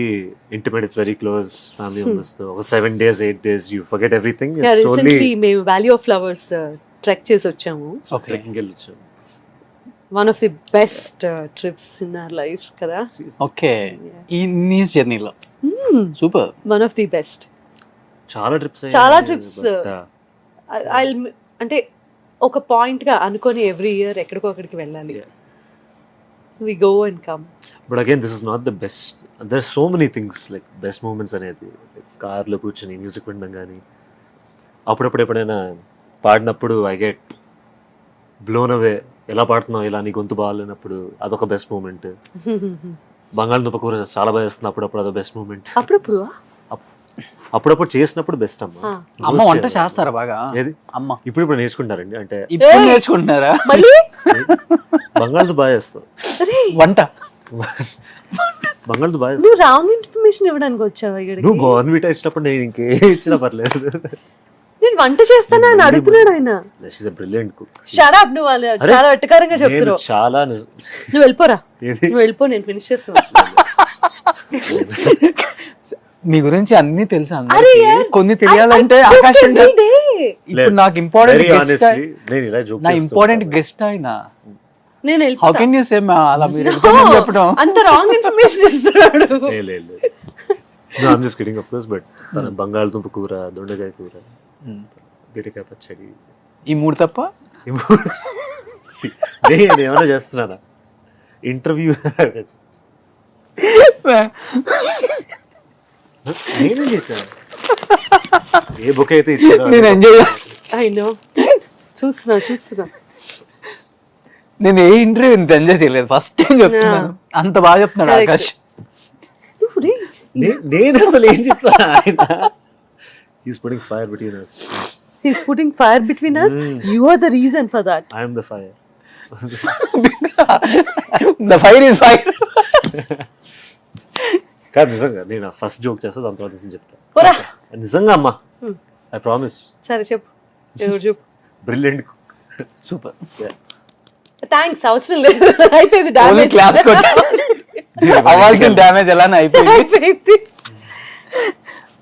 intimate, it's very close family మెంబర్స్తో. ఒక 7 days 8 days you forget everything. Recently మేము వ్యాలీ ఆఫ్ ఫ్లవర్స్ ట్రెక్ చేసి వచ్చాము. ట్రెక్కింగ్ వెళ్ళి వచ్చాం. One of the best trips in our life కదా. ఓకే, ఈ నీస్ జర్నీలో super. One of the best. చాలా ట్రిప్స్ చాలా trips. అంటే ఒక పాయింట్ గా అనుకొని ఎవ్రీ ఇయర్ ఎక్కడికో అక్కడికి వెళ్ళాలి. We go and come. But again this is not the best. There are so many things like best moments అనేది. కార్లో కూర్చొని మ్యూజిక్ వినడం కానీ, అప్పుడప్పుడు ఎప్పుడైనా పాడినప్పుడు ఐ గెట్ బ్లోన్ అవే. ఎలా పాడుతున్నావు, ఇలా నీ గొంతు బాగాలేనప్పుడు అదొక బెస్ట్ మూమెంట్. బంగాళదుంప కూర చాలా బాగా వేస్తుంది అప్పుడప్పుడు, అదొక బెస్ట్ మూమెంట్. అప్పుడప్పుడు అప్పుడప్పుడు చేసినప్పుడు బెస్ట్ అమ్మ. అమ్మ వంట చేస్తారా బాగా? ఏది అమ్మ ఇప్పుడు నేర్చుకుంటారండి. అంటే ఇప్పుడు నేర్చుకుంటున్నారా మళ్ళీ బంగాళదుంప బాగా చేస్తావు వంట? బంగాళదుంప బాగా చేస్తావు. నువ్వు రాంగ్ ఇన్ఫర్మేషన్ ఇవ్వడానికి వచ్చావా ఇక్కడికి? నువ్వు బోర్న్విటా ఇచ్చినప్పుడు నేను ఇంకే ఇచ్చినా పర్లేదు. నేను వంట చేస్తానా అని అడుగుతున్నాడు ఆయన. She's a brilliant cook. Shut up. నువ్వు చాలా వెటకారంగా నేను చెప్తున్నావు. చాలా నువ్వు వెళ్ళిపోరా. ఏది నువ్వు వెళ్ళిపో, నేను ఫినిష్ చేస్తున్నా. మీ గురించి అన్ని తెలుసు అరే అందరికీ. యార్, కొన్ని తెలియాలంటే I cook Akash every day. ఇప్పుడు నాకు ఇంపార్టెంట్ వెరీ గెస్ట్, ఆనెస్ట్లీ నేను ఇలా జోక్ నా ఇంపార్టెంట్ గెస్ట్ ఆయన. నేను హౌ వెళ్ళిపోతా. కెన్ యూ సే అలా మీరు ఎప్పుడైనా చెప్పడం? అంత రాంగ్ ఇన్ఫర్మేషన్ ఇస్తున్నాడు. లేదు. No, I'm just kidding of course, but తన బంగాళదుంప కూర, దొండకాయ కూర, బీరకాయ పచ్చడి, ఈ మూడు తప్ప నేను ఏమైనా చేస్తున్నానా? ఇంటర్వ్యూ నేనే చేశాను. ఏ బుక్ అయితే ఇచ్చారో నేను ఎంజాయ్ చేస్తాను. I know. చూస్తున్నా. నేను ఏ ఇంటర్వ్యూ ఇంత ఎంజాయ్ చేయలేదు. ఫస్ట్ టైం చెప్తున్నాను. అంత బాగా చెప్తున్నాడు Correct. ఆకాష్. నేను అసలు ఏం చెప్పాను? ఆయన he's putting fire between us. He's putting fire between us. You are the reason for that. I am the fire. The fire is fire. కాదు నిజంగా నేను ఫస్ట్ జోక్ చేస్తా, దాని తర్వాత నేను చెప్తా. పోరా. నిజంగా అమ్మా, ఐ ప్రామిస్. సరే చెప్పు. ఎవరు చెప్పు. Brilliant cook. సూపర్. థ్యాంక్స్, అవసరం లేదు. అయిపోయింది. ఓన్లీ క్లాప్స్ కొట్టా. అవ్వాల్సిన డ్యామేజ్ ఎలానే అయిపోయింది.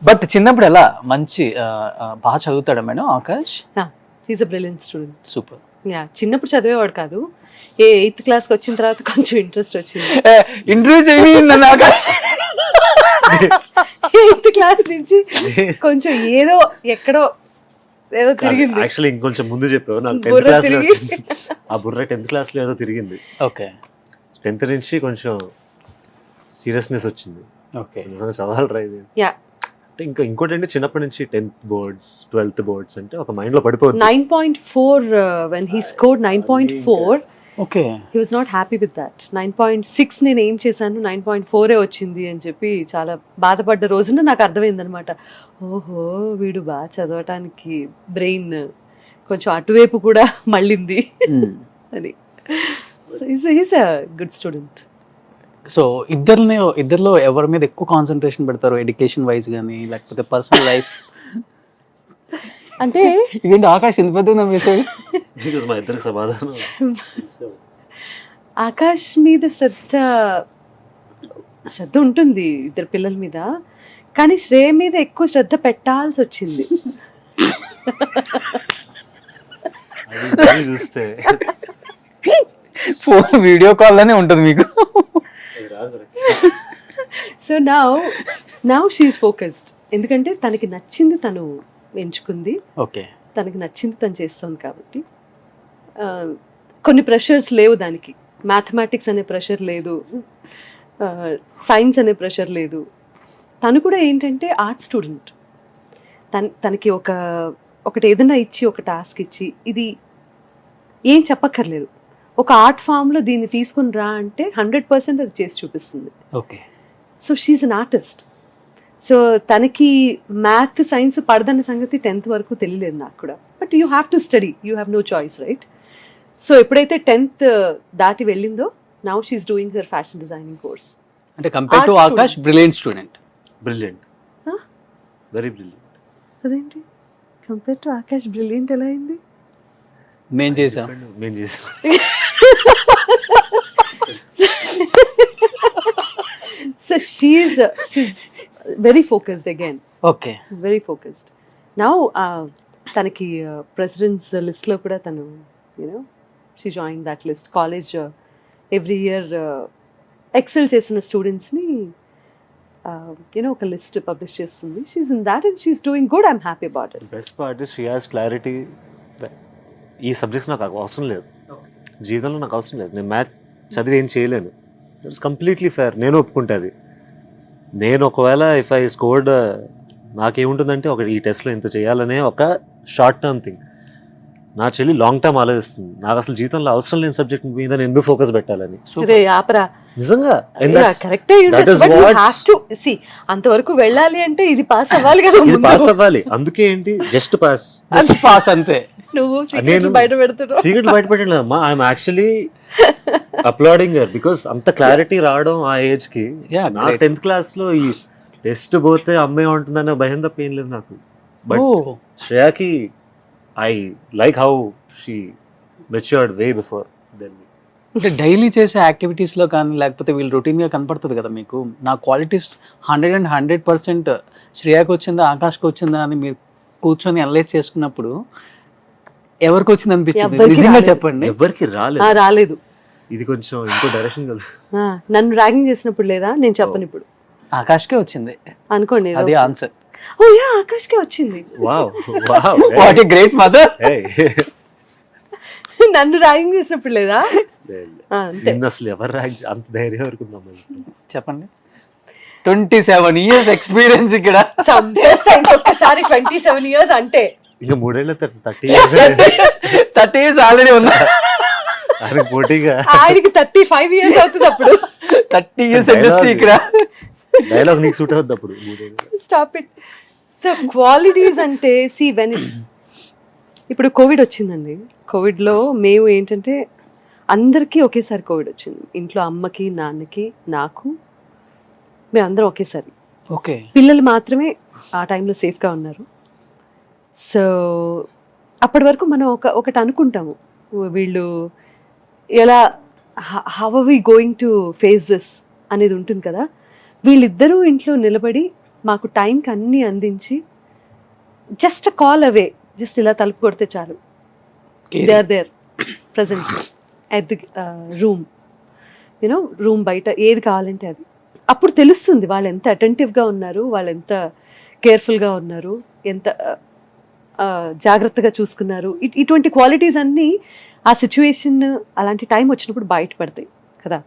బట్ చిన్నప్పుడు ఎలా మంచి బాగా చదువుతాడా madam Akash? He's a brilliant student. Super. Yeah, చిన్నప్పుడు చదివేవాడు కాదు. 8th class కి వచ్చిన తర్వాత కొంచెం ఇంట్రెస్ట్ వచ్చింది. ఇంటర్వ్యూ చేయండి ఆకాష్. 8th class నుంచి కొంచెం ఏదో ఎక్కడో ఏదో తిరిగింది. యాక్చువల్లీ ఇంకొంచెం ముందు చెప్పావు నాకు. 10th బుర్ర క్లాస్ లో తిరిగి. వచ్చింది ఆ బుర్ర. 10th class లో ఏదో తిరిగింది. ఓకే. 10th నుంచి కొంచెం సీరియస్నెస్ వచ్చింది. ఓకే. నిజంగా చదవాలి ట్రై. యా, అంటే ఇంకోటి అంటే చిన్నప్పటి నుంచి 10th boards 12th boards అంటే ఒక మైండ్ లో పడిపోతుంది. 9.4 when he scored 9.4 okay. He was not happy with that. 9.6 నేను ఏం చేశాను, 9.4 వచ్చింది అని చెప్పి చాలా బాధపడ్డ రోజున నాకు అర్థమైందనమాట. ఓహో, వీడు బాగా చదవటానికి బ్రెయిన్ కొంచెం అటువైపు కూడా మళ్ళింది అని. So is a good student. So ఇద్దరిలో ఎవరి మీద ఎక్కువ కాన్సన్ట్రేషన్ పెడతారు, ఎడ్యుకేషన్ వైజ్ కానీ లేకపోతే పర్సనల్ లైఫ్? అంటే ఇదేంటి ఆకాష్ ఇంత పెద్ద మెసేజ్? Because మా ఇద్దరికి సమాధానం ఆకాష్ మీద శ్రద్ధ ఉంటుంది ఇద్దరు పిల్లల మీద, కానీ శ్రేయ మీద ఎక్కువ శ్రద్ధ పెట్టాల్సి వచ్చింది. అది చూస్తే ఫోన్ వీడియో కాల్ లోనే ఉంటుంది మీకు. So now she is focused. ఎందుకంటే తనకి నచ్చింది తను ఎంచుకుంది, ఓకే. తనకి నచ్చింది తను చేస్తుంది కాబట్టి కొన్ని ప్రెషర్స్ లేవు దానికి. మ్యాథమెటిక్స్ అనే ప్రెషర్ లేదు, సైన్స్ అనే ప్రెషర్ లేదు. తను కూడా ఏంటంటే ఆర్ట్ స్టూడెంట్. తనకి ఒకటి ఏదైనా ఇచ్చి, ఒక టాస్క్ ఇచ్చి, ఇది ఏం చెప్పక్కర్లేదు, ఒక ఆర్ట్ ఫామ్లో దీన్ని తీసుకుని రా అంటే 100% అది చేసి చూపిస్తుంది. Okay. So she's an artist. So తనకి మ్యాథ్ సైన్స్ పడదన్న సంగతి 10th వరకు తెలియలేదు నాకు కూడా. But you have to study, you have no choice, right? So ఎప్పుడైతే 10th దాటి వెళ్ళిందో, now she's doing her fashion designing course. అంటే compare to Akash brilliant student. Brilliant, very brilliant. అదేంటి కంపేర్ టు ఆకాష్ బ్రిలియంట్ ఎలా అయింది? మేము చేసాం. So she's very focused again. Okay. She's very focused. Now తనకి president's list లో కూడా తను she joined that list. College every year excel చేసిన students ని ఒక లిస్ట్ పబ్లిష్ చేస్తుంది. She's in that and she's doing good. I'm happy about it. Best part is she has clarity. ఈ subjects నాకు అవసరం లేదు, జీవితంలో నాకు అవసరం లేదు, నేను మ్యాథ్స్ చదివి ఏం చేయలేను. It's completely fair. నేను ఒప్పుకుంటుంది. నేను ఒకవేళ ఇఫ్ ఐ స్కోర్డ్, నాకేముంటుందంటే ఈ టెస్ట్లో ఇంత చేయాలనే ఒక షార్ట్ టర్మ్ థింగ్. నా చెల్లి లాంగ్ టర్మ్ ఆలోచిస్తుంది. నాకు అసలు జీవితంలో అవసరం లేని సబ్జెక్ట్ మీద నేను ఎందుకు ఫోకస్ పెట్టాలని. ఆపరా, నిజంగా కరెక్టే. అంతవరకు వెళ్ళాలి అంటే ఇది పాస్ అవ్వాలి కదా, పాస్ అవ్వాలి. అందుకే ఏంటి జస్ట్ పాస్ అంతే. నువ్వు సీక్రెట్లు బయట పెడుతున్నావు. సీక్రెట్ బయట పెట్టలేదమ్మా. ఐఎమ్ యాక్చువల్లీ అప్లాడింగ్ హర్ బికాస్ అంత క్లారిటీ రావడం ఆ ఏజ్ కి. నా 10th క్లాస్ లో ఈ టెస్ట్ పోతే అమ్మాయి ఉంటుందనే భయం తప్ప ఏం లేదు నాకు. బట్ శ్రేయాకి I like how she matured way before then. అంటే డైలీ చేసే యాక్టివిటీస్లో కానీ లేకపోతే వీళ్ళు రొటీన్గా కనపడుతుంది కదా మీకు. నా క్వాలిటీస్ 100% శ్రేయాకి వచ్చిందా ఆకాష్కి వచ్చిందా అని మీరు కూర్చొని అనలైజ్ చేసుకున్నప్పుడు ఎవరికి వచ్చింది అనిపించింది? నిజంగా చెప్పండి. ఎవరికి రాలేదు. ఇది కొంచెం ఇంకో డైరెక్షన్ కదా. నన్ను ర్యాగింగ్ చేసినప్పుడు లేదా, నేను చెప్పను ఇప్పుడు. ఆకాష్కే వచ్చింది అనుకోండి, అదే ఆన్సర్. ఓ యా, ఆకాష్కే వచ్చింది. Wow wow, what a great mother. నన్ను ర్యాగింగ్ చేసినప్పుడు లేదా? అసలు ఎవరు అంత ధైర్యం వరకు చెప్పండి. 27 years ఎక్స్పీరియన్స్ ఇక్కడ. ఒక్కసారి 27 years అంటే ఇంకా 3 ఏళ్ళ 30 years ఆల్రెడీ ఉన్నా. పోటీగా ఆయనకి 35 years అవుతుంది అప్పుడు. 30 years ఇండస్ట్రీ ఇక్కడ. డైలాగ్ నీకు సూట్ అవుతుంది అప్పుడు. Stop it. సో క్వాలిటీస్ అంటే ఇప్పుడు కోవిడ్ వచ్చిందండి. కోవిడ్లో మేము ఏంటంటే అందరికీ ఒకేసారి కోవిడ్ వచ్చింది. ఇంట్లో అమ్మకి, నాన్నకి, నాకు, మేమందరం ఒకేసారి. ఓకే. పిల్లలు మాత్రమే ఆ టైంలో సేఫ్గా ఉన్నారు. సో అప్పటి వరకు మనం ఒకటి అనుకుంటాము, వీళ్ళు ఎలా how are we going to face this అనేది ఉంటుంది కదా. వీళ్ళిద్దరూ ఇంట్లో నిలబడి మాకు టైంకి అన్నీ అందించి, జస్ట్ కాల్ అవే, జస్ట్ ఇలా తలుపు కొడితే చాలు, they are there present at the room బయట ఏది కావాలంటే అది. అప్పుడు తెలుస్తుంది వాళ్ళు ఎంత అటెంటివ్గా ఉన్నారు, వాళ్ళు ఎంత కేర్ఫుల్గా ఉన్నారు, ఎంత జాగ్రత్తగా చూసుకున్నారు. ఇటువంటి క్వాలిటీస్ అన్నీ ఆ సిచ్యువేషన్ అలాంటి టైం వచ్చినప్పుడు బయటపడతాయి కదా.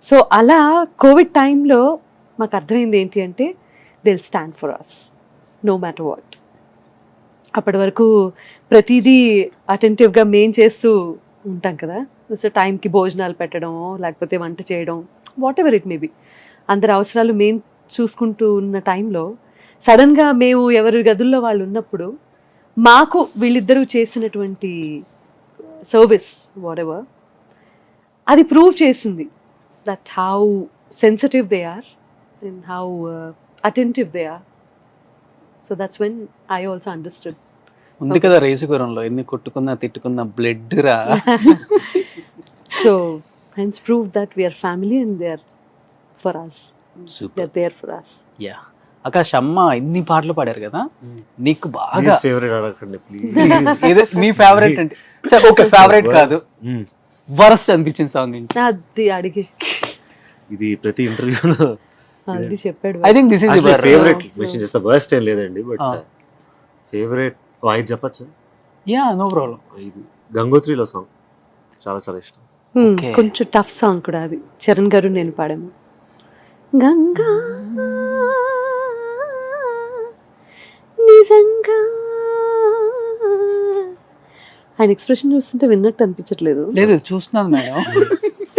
సో అలా కోవిడ్ టైంలో మాకు అర్థమైంది ఏంటి అంటే, they will stand for us no matter what. అప్పటి వరకు ప్రతిదీ అటెంటివ్గా మేం చేస్తూ ఉంటాం కదా. సో టైంకి భోజనాలు పెట్టడం లేకపోతే వంట చేయడం what ever it may be, అందరి అవసరాలు మేము చూసుకుంటూ ఉన్న టైంలో సడన్గా మేము ఎవరి గదుల్లో వాళ్ళు ఉన్నప్పుడు మాకు వీళ్ళిద్దరూ చేసినటువంటి సర్వీస్ వాట్ ఎవర్ అది ప్రూవ్ చేసింది that how sensitive they are and how attentive they are. So that's when I also understood. ఉంది కదా రేసుగురంలో ఎన్ని కొట్టుకున్నా తిట్టుకున్నా బ్లడ్ రా. So hence prove that we are family and they are for us. They super. are there for us. Yeah Akash అమ్మ ఇన్ని పాటలు పాడారు కదా, నీకు బాగా ఫేవరెట్ అడగండి ప్లీజ్. ఏదో మీ ఫేవరెట్ అంటే సరే ఓకే ఫేవరెట్ కాదు, వరస్ట్ అనిపించిన సాంగ్ ఏంటి? అది అడిగి ఇది ప్రతి ఇంటర్వ్యూలో అది చెప్పాడు. I think this is your favourite mention చేస్తా. బర్స్ట్ ఏం లేదండి, బట్ ఫేవరెట్ ఐదు చెప్పచ్చు. Yeah no problem. ఇది గంగోత్రిలో సాంగ్ చాలా చాలా ఇష్టం. Okay. కొంచెం టఫ్ సాంగ్ కూడా అది, చరణ్ గారు నేను పాడాము. గంగా నిజంగా ఆయన ఎక్స్ప్రెషన్ చూస్తుంటే విన్నట్టు అనిపించట్లేదు. లేదు చూస్తున్నాను మేడం.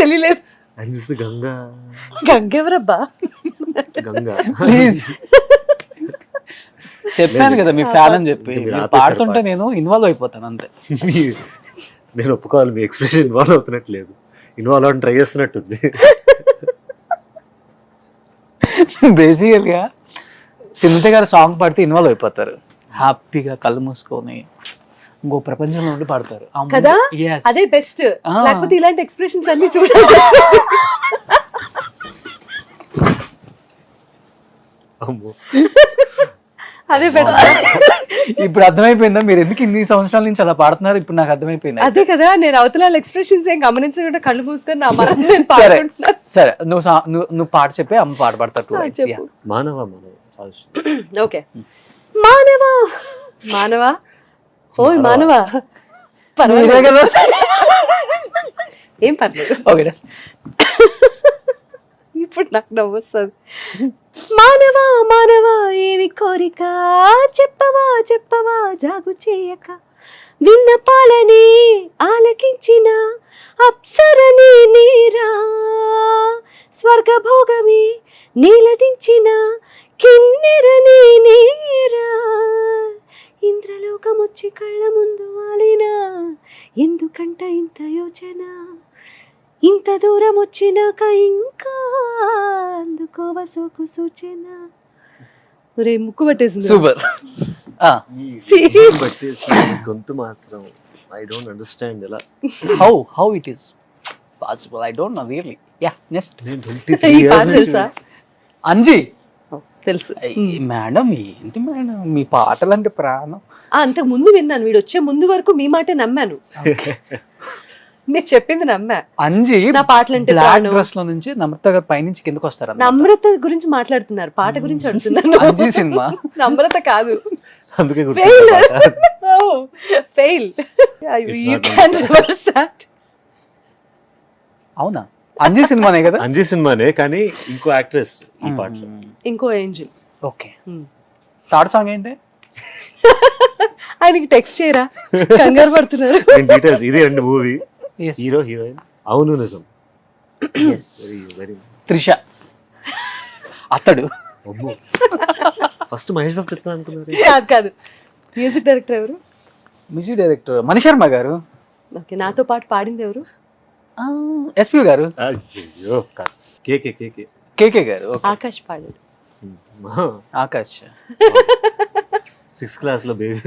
తెలియలేదు. ఆయన చూస్తే గంగా గంగెవరబ్బా? గంగా ప్లీజ్ చెప్పాను కదా మీ ఫ్యాన్ అని చెప్పి, మీరు మీరు ఆపేశారు పాడుతుంటే పాట. నేను ఇన్వాల్వ్ అయిపోతాను అంతే. నేను ఒప్పుకోవాలి, మీ ఎక్స్ప్రెషన్ ఇన్వాల్వ్ అవుతున్నట్టు లేదు, ఇన్వాల్వ్ అవ్వడం ట్రై చేస్తున్నట్టుంది. బేసికల్ గా సింధు గారు సాంగ్ పాడితే ఇన్వాల్వ్ అయిపోతారు, హ్యాపీగా కళ్ళు మూసుకొని ఇంకో ప్రపంచంలో ఉండి పాడతారు. అమ్మో, కదా? yes. అదే బెస్ట్. Ah. లేకపోతే ఇలాంటి ఎక్స్ప్రెషన్స్ అన్ని చూడాలి. అమ్మో అదే బెటర్. ఇప్పుడు అర్థమైపోయిందా మీరు ఎందుకు ఇన్ని సంవత్సరాల నుంచి అలా పాడుతున్నారు? ఇప్పుడు నాకు అర్థమైపోయింది. అదే కదా, నేను అవతల ఎక్స్ప్రెషన్స్ ఏం గమనించకుండా కళ్ళు మూసుకొని నా మనం నేను సరే పాడుకుంటున్నా. సరే నువ్వు పాట చెప్పి అమ్మ పాట పాడతారు. Two lines. Yeah. చెప్పు. మానవ చాలా ఇష్టం. ఓకే. మానవా మానవా ఓయ్ మానవా. మీరే కదా. ఏం పర్లేదు. ఓకే ఇప్పుడు నాకు నవ్వు వస్తుంది. మానవా మానవా ఏమి కోరిక చెప్పవా చెప్పవా జాగు చేయక, విన్నపాలని ఆలకించిన అప్సరని నీరా, స్వర్గభోగమి నీలదించిన కిన్నెరని నీరా, ఇంద్రలోకమొచ్చి కళ్ళ ముందు వాలినా ఎందుకంట ఇంత యోచన, ఇంత దూరం వచ్చినాక ఇంకా అందుకోవ సోకు సూచన. ఒరే ముక్కు పట్టేసింది. సూపర్. బట్టేసి గొంతు మాత్రం ఐ డోంట్ అండర్స్టాండ్ ఎలా. How it is possible? I don't know really. Yeah next నేను 23 years తెలుసా? అంజీ. తెలుసు. మేడం ఏంటి మేడం మీ పాటలు అంటే ప్రాణం. అంతకు ముందు విన్నాను, వీడు వచ్చే ముందు వరకు మీ మాటే నమ్మాను. మీరు చెప్పింది నమ్మా. అంజీ నా పాటలంటే బ్లాక్ ప్రాణం. డ్రెస్ లో నుంచి నమ్రత గారు పైనుంచి కిందకి వస్తారు. నమ్రత గురించి మాట్లాడుతున్నారు, పాట గురించి అడుగుతున్నాను. అంజీ సినిమా నమ్రత కాదు. అందుకే Fail. గుర్తు. Oh, fail. It's You not can reverse that. అవునా? అంజీ సినిమానే కదా? అంజీ సినిమానే, కానీ ఇంకో యాక్ట్రెస్ ఈ పాటలో. ఇంకో ఏంజిల్. ఓకే. థర్డ్ సాంగ్ ఏంటి? ఆయనకి టెక్స్ట్ చేయరా, కంగారు పడుతున్నారు. డీటెయిల్స్ ఇదే అండి మూవీ. హీరో హీరోయిన్ అవును నిజం. వెరీ వెరీ త్రిష అతడు. ఫస్ట్ మహేష్ బాబు చెప్తా అనుకున్నారు. కాదు కాదు, మ్యూజిక్ డైరెక్టర్ ఎవరు? మ్యూజిక్ డైరెక్టర్ మణిశర్మ గారు. ఓకే, నాతో పాటు పాడింది ఎవరు? ఎస్పీ గారు. అయ్యో కేకే కేకే కేకే గారు. Okay. ఆకాష్ పాడాడు. ఆకాష్ 6th class లో బేబీ.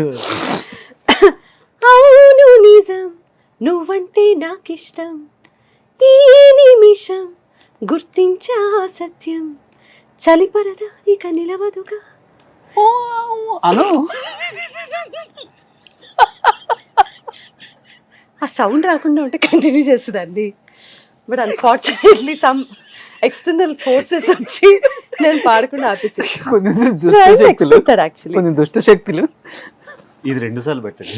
అవును నిజం నువ్వంటే నాకిష్టం, ఈ నిమిషం గుర్తించా సత్యం, చలిపరద ఇక నిలవదుగా. అను ఆ సౌండ్ రాకుండా ఉంటే కంటిన్యూ చేస్తుందండి, but unfortunately some external forces వచ్చి నేను పాడకుండా ఆపేసి. కొన్ని దుష్ట శక్తులు యాక్చువల్లీ కొన్ని దుష్ట శక్తులు. ఇది 2 సార్లు పెట్టండి.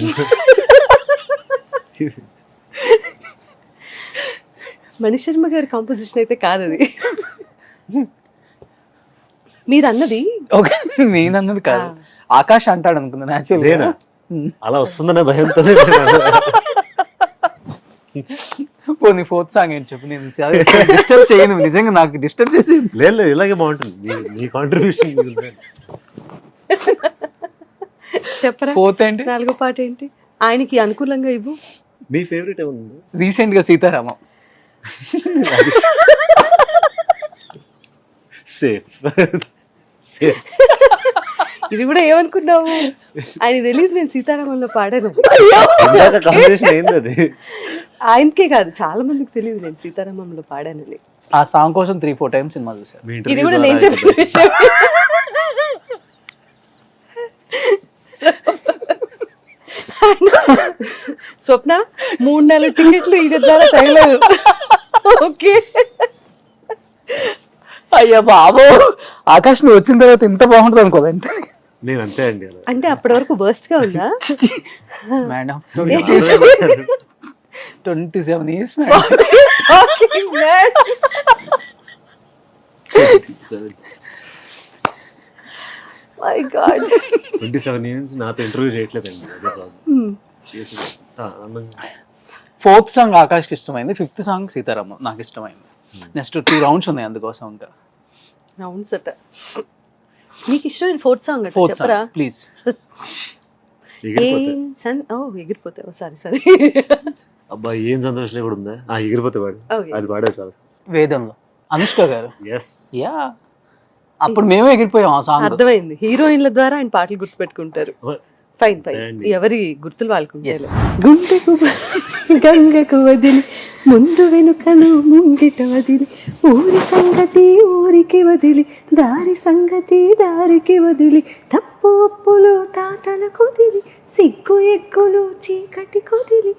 మణిశర్మ గారి కాంపోజిషన్ అయితే కాదు అది. మీరు అన్నది ఓకే నేనన్నది కాదు, ఆకాష్ అంటాడు అనుకున్నాను నేనా? యాక్చువల్లీ. అలా వస్తుందనే భయంతో పోనీ ఫోర్త్ సాంగ్ ఏంటి చెప్పు, నేను డిస్టర్బ్ చేయను, నిజంగా నాకు డిస్టర్బ్ చేసి. లేదు లేదు, ఇలాగే బాగుంటుంది మీ కాంట్రిబ్యూషన్. చెప్పరా ఫోర్త్ ఏంటి? 4వ పాట ఏంటి ఆయనకి అనుకూలంగా ఇవ్వు. మీ ఫేవరెట్ ఏముంది? రీసెంట్ గా సీతారామం. Safe safe. ఇది కూడా ఏమనుకున్నావు, ఆయన తెలియదు నేను సీతారామంలో పాడాను. కాంబినేషన్ అయింది అది. ఆయనకే కాదు చాలా మందికి తెలియదు నేను సీతారామంలో పాడానని. ఆ సాంగ్ కోసం 3-4 టైమ్స్ సినిమా చూసాను. మీ ఇది interview కూడా ద్వారా నేను చెప్పిన విషయం. స్వప్న 3-4 టికెట్లు ఈ ద్వారా తగలేదు. ఓకే అయ్యా బాబు, ఆకాష్ నువ్వు వచ్చిన తర్వాత ఇంత బాగుంటుంది అనుకోదండి. నేను అంతే అండి అలా. అంటే అప్పటి వరకు బర్స్ట్ గా ఉందా మేడం? అలా 27 years madam. My God 27 years నాతో ఇంటర్వ్యూ చేయట్లేదండి, అదే ప్రాబ్లం. చేసి ఆనందంగా. 4th సాంగ్ ఆకాష్కి ఇష్టమైంది, 5th సాంగ్ సీతారామం నాకు ఇష్టమైంది. నెక్స్ట్ 2 రౌండ్స్ ఉన్నాయి అందుకోసం. ఇంకా రౌండ్స్ అట. నీకు ఇష్టమైన 4th సాంగ్ అట 4th చెప్పరా సాంగ్ ప్లీజ్. ఎగిరిపోతావు. సారీ అబ్బా ఏం సంతోషం కూడా ఉందా? ఎగిరిపోతే పాడు, అది పాడే చాలు. వేదంలో అనుష్క గారు. ఎస్. యా, అప్పుడు మేమే ఎగిరిపోయాం ఆ సాంగ్. అర్థమైంది, హీరోయిన్ల ద్వారా ఆయన పాటలు గుర్తుపెట్టుకుంటారు. ఫైన్ ఎవరి గుర్తులు వాళ్ళకు ఉంటాయి. గుండెకు గంగకు వదిలి ముందు వెనుకను ముంగిట వదిలి ఊరి సంగతి ఊరికి వదిలి దారి సంగతి దారికి వదిలి తప్పు ఒప్పులు తాతల కుదిలి సిగ్గు ఎక్కులు చీకటి కుదిలి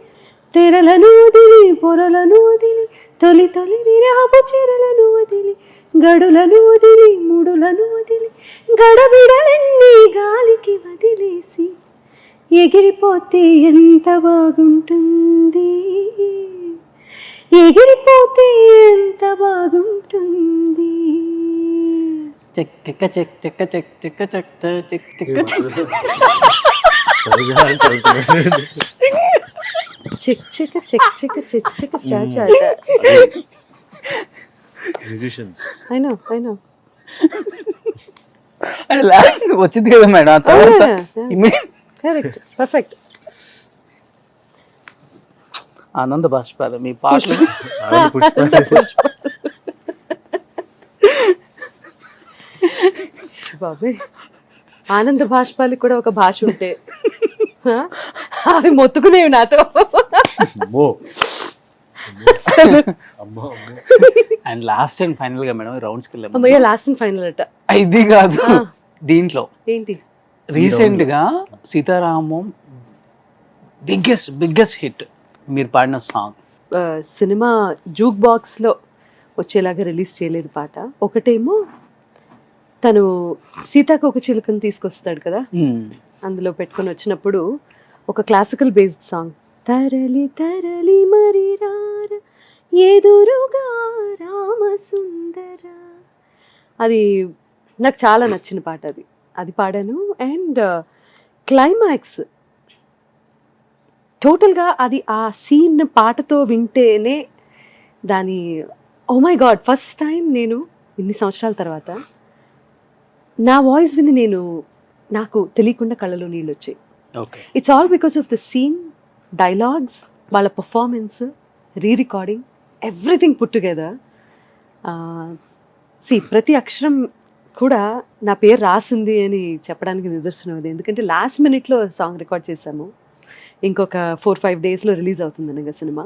తెరలను వదిలి పొరలను వదిలి తొలి తొలి విరహపు చెరలను వదిలి గడులను వదిలి ముడులను వదిలి గడబిడలన్నీ గాలికి వదిలేసి ఎగిరిపోతే ఎంత బాగుంటుంది, ఎగిరిపోతే ఎంత బాగుంటుంది. చెక్క చెక్ చెక్క చెక్ చెక్క చెక్ చెక్ చెక్క చెక్ చెక్ చెక్ చెక్ చెక్ చెక్ చాచా. మ్యూజిషియన్స్. I know. వచ్చింది కదా మేడం ఆ తర్వాత. Correct, perfect. ఆనంద బాష్పాలు మీ పాటలు. బాబాయ్, ఆనంద బాష్పాలకి కూడా ఒక భాష ఉంటే అవి మొత్తుకునేవి నాతో. అండ్ లాస్ట్ అండ్ ఫైనల్ గా మేడం రౌండ్స్ కి వెళ్ళాము. అమ్మయ్య లాస్ట్ అండ్ ఫైనల్ అట. ఇది కాదు, దీంట్లో ఏంటి రీసెంట్ గా సీతారామం బిగ్గెస్ట్ హిట్ మీరు పాడిన సాంగ్. సినిమా జూక్ బాక్స్ లో వచ్చేలాగా రిలీజ్ చేయలేదు పాట. ఒకటేమో తను సీతాకోక చిలుకను తీసుకొస్తాడు కదా, అందులో పెట్టుకొని వచ్చినప్పుడు ఒక క్లాసికల్ బేస్డ్ సాంగ్, తరలి తరలి మరి రార ఎదురుగా రామసుందర, అది నాకు చాలా నచ్చిన పాట. అది పాడాను. అండ్ క్లైమాక్స్ టోటల్గా అది ఆ సీన్ పాటతో వింటేనే దాని oh my god, first time నేను ఇన్ని సంవత్సరాల తర్వాత నా వాయిస్ విని నాకు తెలియకుండా కళ్ళలో నీళ్ళు వచ్చాయి. It's all because of the scene, dialogues, వాళ్ళ performance, recording, everything put together. ప్రతి అక్షరం కూడా నా పేరు రాసింది అని చెప్పడానికి నిదర్శనం అది. ఎందుకంటే లాస్ట్ మినిట్లో సాంగ్ రికార్డ్ చేశాము. ఇంకొక 4-5 డేస్లో రిలీజ్ అవుతుంది అనగా సినిమా.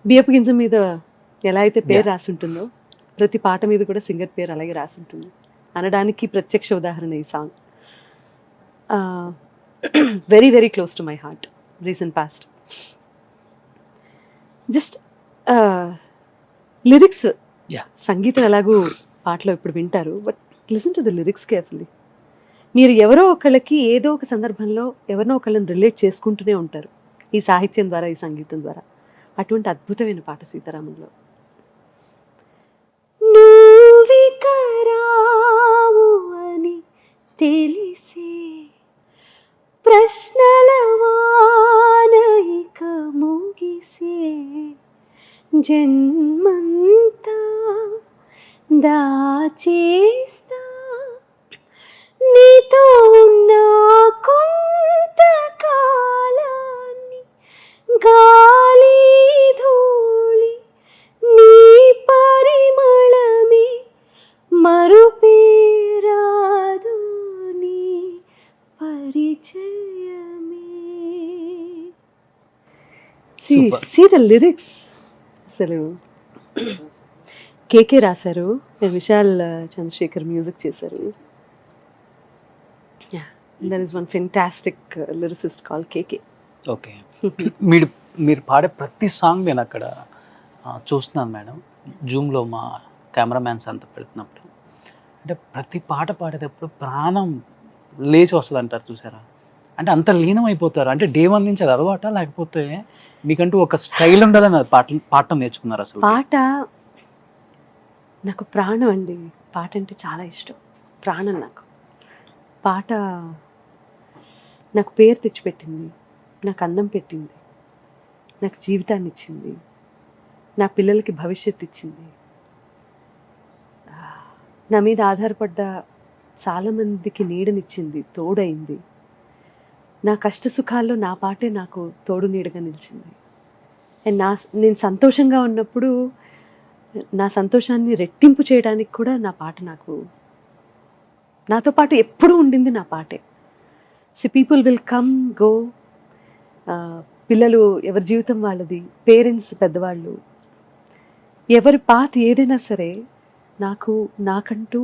బియ్యపు గింజ మీద ఎలా అయితే పేరు రాసి ఉంటుందో ప్రతి పాట మీద కూడా సింగర్ పేరు అలాగే రాసి ఉంటుంది అనడానికి ప్రత్యక్ష ఉదాహరణ ఈ song. Very very close to my heart, recent past. Just lyrics, సంగీతం ఎలాగూ పాటలో ఇప్పుడు వింటారు, but listen to the lyrics carefully. మీరు ఎవరో ఒకళ్ళకి ఏదో ఒక సందర్భంలో ఎవరినో ఒకళ్ళని రిలేట్ చేసుకుంటూనే ఉంటారు ఈ సాహిత్యం ద్వారా, ఈ సంగీతం ద్వారా. అటువంటి అద్భుతమైన పాట సీతారామంలో. నువ్వికరావు అని తెలిసే ప్రశ్నల వాన ఇక ముగిసే జన్మంతా దాచేస్తా నీతో ఉన్న కొంత కాలాన్ని గాలి ధూళి నీ పరిమళమే మరుపేరాదు నీ పరిచయమే. Super. See the lyrics అసలు కేకే రాశారు, విశాల్ చంద్రశేఖర్ మ్యూజిక్ చేశారు. There is one fantastic lyricist call KK. Okay. మీరు పాడే ప్రతి సాంగ్ నేను అక్కడ చూస్తున్నాను మేడం, జూమ్లో మా కెమెరామ్యాన్స్ అంతా పెడుతున్నప్పుడు. అంటే ప్రతి పాట పాడేటప్పుడు ప్రాణం లేచి వస్తుంది అంటారు చూసారా, అంటే అంత లీనం అయిపోతారు. అంటే డే 1 నుంచి అది అలవాట, లేకపోతే మీకంటూ ఒక స్టైల్ ఉండాలని అది పాడటం నేర్చుకున్నారు? అసలు పాట నాకు ప్రాణం అండి, పాట అంటే చాలా ఇష్టం, ప్రాణం నాకు. పాట నాకు పేరు తెచ్చిపెట్టింది, నాకు అన్నం పెట్టింది, నాకు జీవితాన్ని ఇచ్చింది, నా పిల్లలకి భవిష్యత్తు ఇచ్చింది, నా మీద ఆధారపడ్డ చాలామందికి నీడనిచ్చింది, తోడైంది. నా కష్ట సుఖాల్లో నా పాటే నాకు తోడు నీడగా నిలిచింది. అండ్ నేను సంతోషంగా ఉన్నప్పుడు నా సంతోషాన్ని రెట్టింపు చేయడానికి కూడా నా పాట నాతో పాటు ఎప్పుడూ ఉండింది నా పాటే. పీపుల్ విల్ కమ్ గో, పిల్లలు ఎవరి జీవితం వాళ్ళది, పేరెంట్స్ పెద్దవాళ్ళు, ఎవరి పాత ఏదైనా సరే నాకంటూ